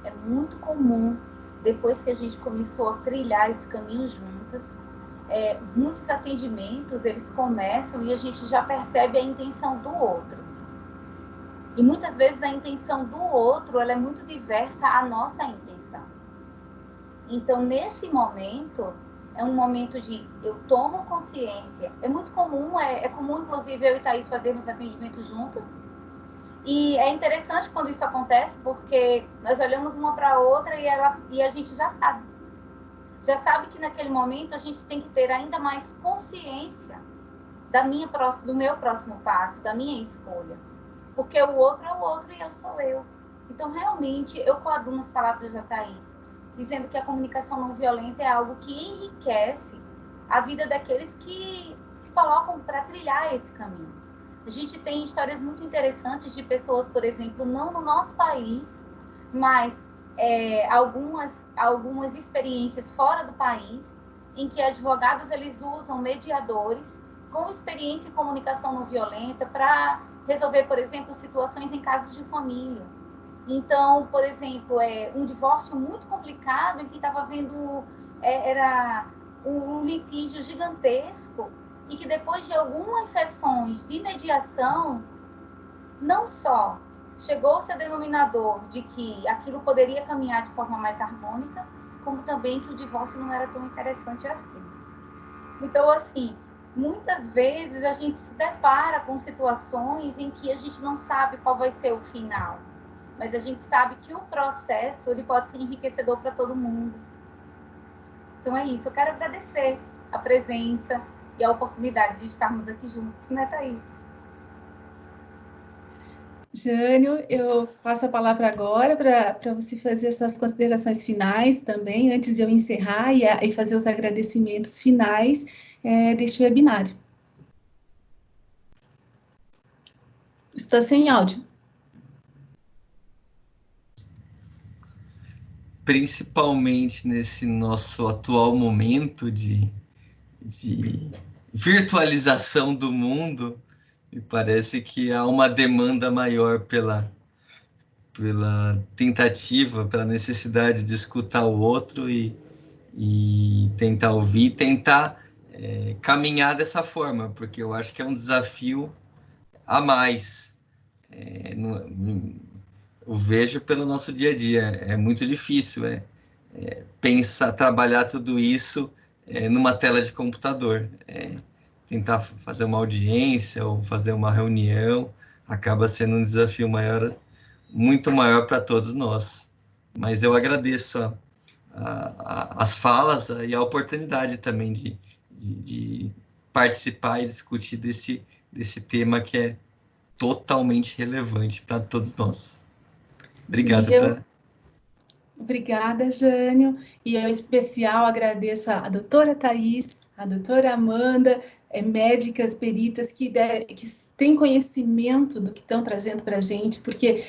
É muito comum, depois que a gente começou a trilhar esse caminho juntas, muitos atendimentos, eles começam e a gente já percebe a intenção do outro. E muitas vezes a intenção do outro, ela é muito diversa à nossa intenção. Então, nesse momento, é um momento de eu tomo consciência. É muito comum, é comum, inclusive, eu e Thaís fazermos atendimentos juntos. E é interessante quando isso acontece, porque nós olhamos uma para a outra e a gente já sabe. Já sabe que naquele momento a gente tem que ter ainda mais consciência do meu próximo passo, da minha escolha. Porque o outro é o outro e eu sou eu. Então, realmente, eu coaduno as palavras da Thaís, dizendo que a comunicação não violenta é algo que enriquece a vida daqueles que se colocam para trilhar esse caminho. A gente tem histórias muito interessantes de pessoas, por exemplo, não no nosso país, mas algumas experiências fora do país, em que advogados eles usam mediadores com experiência em comunicação não violenta para resolver, por exemplo, situações em casos de família. Então, por exemplo, um divórcio muito complicado em que estava havendo era um litígio gigantesco e que depois de algumas sessões de mediação, não só chegou-se a denominador de que aquilo poderia caminhar de forma mais harmônica, como também que o divórcio não era tão interessante assim. Então, assim, muitas vezes a gente se depara com situações em que a gente não sabe qual vai ser o final, mas a gente sabe que o processo ele pode ser enriquecedor para todo mundo. Então é isso, eu quero agradecer a presença e a oportunidade de estarmos aqui juntos, né, Thaís? Jânio, eu passo a palavra agora para você fazer as suas considerações finais também, antes de eu encerrar e fazer os agradecimentos finais deste webinário. Está sem áudio. Principalmente nesse nosso atual momento de virtualização do mundo, me parece que há uma demanda maior pela tentativa, pela necessidade de escutar o outro e tentar ouvir, tentar caminhar dessa forma, porque eu acho que é um desafio a mais. Eu vejo pelo nosso dia a dia, é muito difícil pensar, trabalhar tudo isso numa tela de computador. Tentar fazer uma audiência ou fazer uma reunião acaba sendo um desafio maior, muito maior para todos nós. Mas eu agradeço as falas e a oportunidade também de participar e discutir desse tema que é totalmente relevante para todos nós. Obrigado. Obrigada, Jânio. E eu, em especial, agradeço a doutora Thaís, a doutora Amanda, médicas, peritas, que têm conhecimento do que estão trazendo para a gente, porque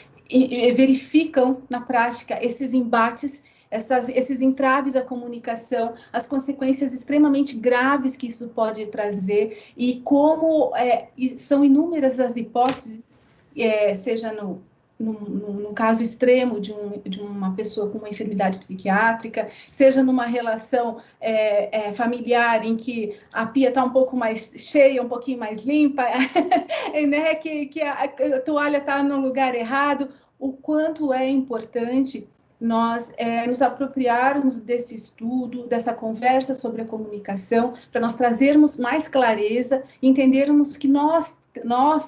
verificam na prática esses embates, esses entraves à comunicação, as consequências extremamente graves que isso pode trazer e como são inúmeras as hipóteses, seja num caso extremo de uma pessoa com uma enfermidade psiquiátrica, seja numa relação familiar em que a pia está um pouco mais cheia, um pouquinho mais limpa, né? que a toalha está no lugar errado, o quanto é importante nós nos apropriarmos desse estudo, dessa conversa sobre a comunicação, para nós trazermos mais clareza, entendermos que nós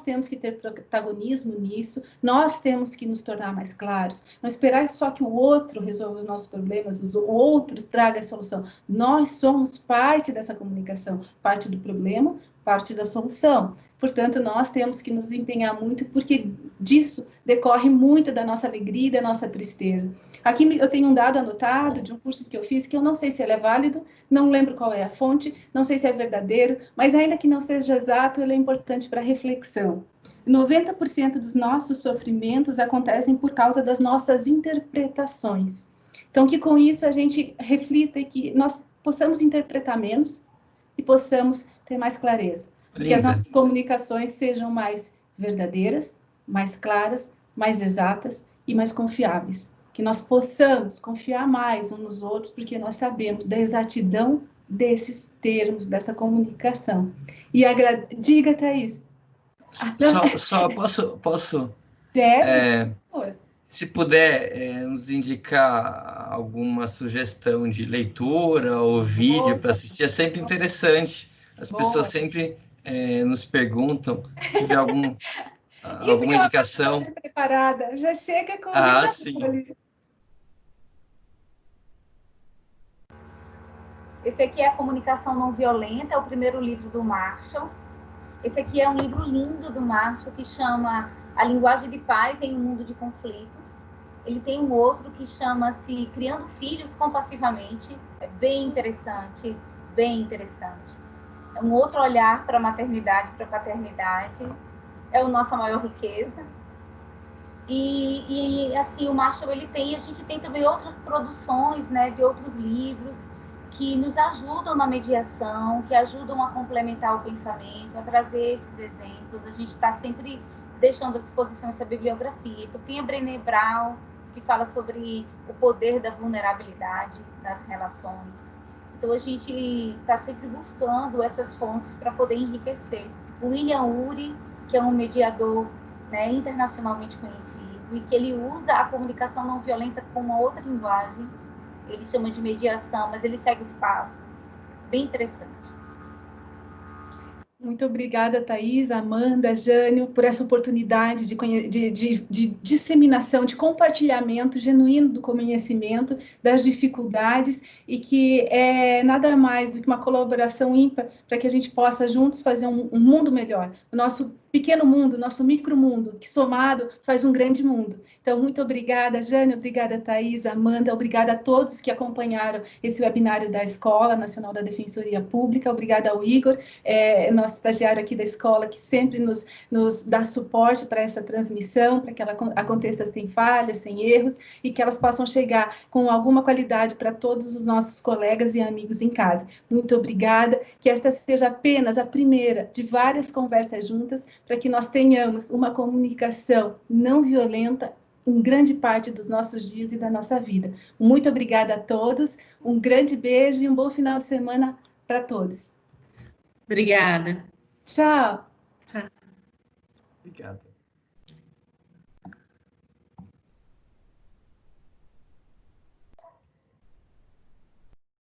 temos que ter protagonismo nisso, nós temos que nos tornar mais claros, não esperar só que o outro resolva os nossos problemas, os outros tragam a solução. Nós somos parte dessa comunicação, parte do problema, parte da solução. Portanto, nós temos que nos empenhar muito, porque disso decorre muito da nossa alegria e da nossa tristeza. Aqui eu tenho um dado anotado de um curso que eu fiz, que eu não sei se ele é válido, não lembro qual é a fonte, não sei se é verdadeiro, mas ainda que não seja exato, ele é importante para reflexão. 90% dos nossos sofrimentos acontecem por causa das nossas interpretações. Então, que com isso a gente reflita e que nós possamos interpretar menos e possamos ter mais clareza. Que as nossas comunicações sejam mais verdadeiras, mais claras, mais exatas e mais confiáveis. Que nós possamos confiar mais uns nos outros, porque nós sabemos da exatidão desses termos, dessa comunicação. E diga, Thaís. Só posso Deve, se puder nos indicar alguma sugestão de leitura ou vídeo para assistir, é sempre interessante. As pessoas sempre nos perguntam se tiver alguma indicação. Preparada, já chega com sim. Esse aqui é a Comunicação Não Violenta, é o primeiro livro do Marshall. Esse aqui é um livro lindo do Marshall que chama A Linguagem de Paz em um Mundo de Conflitos. Ele tem um outro que chama-se Criando Filhos Compassivamente. É bem interessante, bem interessante. É um outro olhar para a maternidade, para a paternidade. É a nossa maior riqueza. E assim, o Marshall, a gente tem também outras produções, né, de outros livros que nos ajudam na mediação, que ajudam a complementar o pensamento, a trazer esses exemplos. A gente está sempre deixando à disposição essa bibliografia. Então, tem a Brené Brown, que fala sobre o poder da vulnerabilidade nas relações. Então, a gente está sempre buscando essas fontes para poder enriquecer. O William Ury, que é um mediador, né, internacionalmente conhecido, e que ele usa a comunicação não violenta com uma outra linguagem. Ele chama de mediação, mas ele segue os passos. Bem interessante. Muito obrigada, Thaís, Amanda, Jânio, por essa oportunidade de disseminação, de compartilhamento genuíno do conhecimento, das dificuldades, e que é nada mais do que uma colaboração ímpar para que a gente possa juntos fazer um mundo melhor. O nosso pequeno mundo, nosso micromundo, que somado faz um grande mundo. Então, muito obrigada, Jânio, obrigada, Thaís, Amanda, obrigada a todos que acompanharam esse webinário da Escola Nacional da Defensoria Pública, obrigada ao Igor, nosso estagiário aqui da escola, que sempre nos dá suporte para essa transmissão, para que ela aconteça sem falhas, sem erros, e que elas possam chegar com alguma qualidade para todos os nossos colegas e amigos em casa. Muito obrigada, que esta seja apenas a primeira de várias conversas juntas, para que nós tenhamos uma comunicação não violenta em grande parte dos nossos dias e da nossa vida. Muito obrigada a todos, um grande beijo e um bom final de semana para todos. Obrigada. Tchau. Tchau. Obrigado.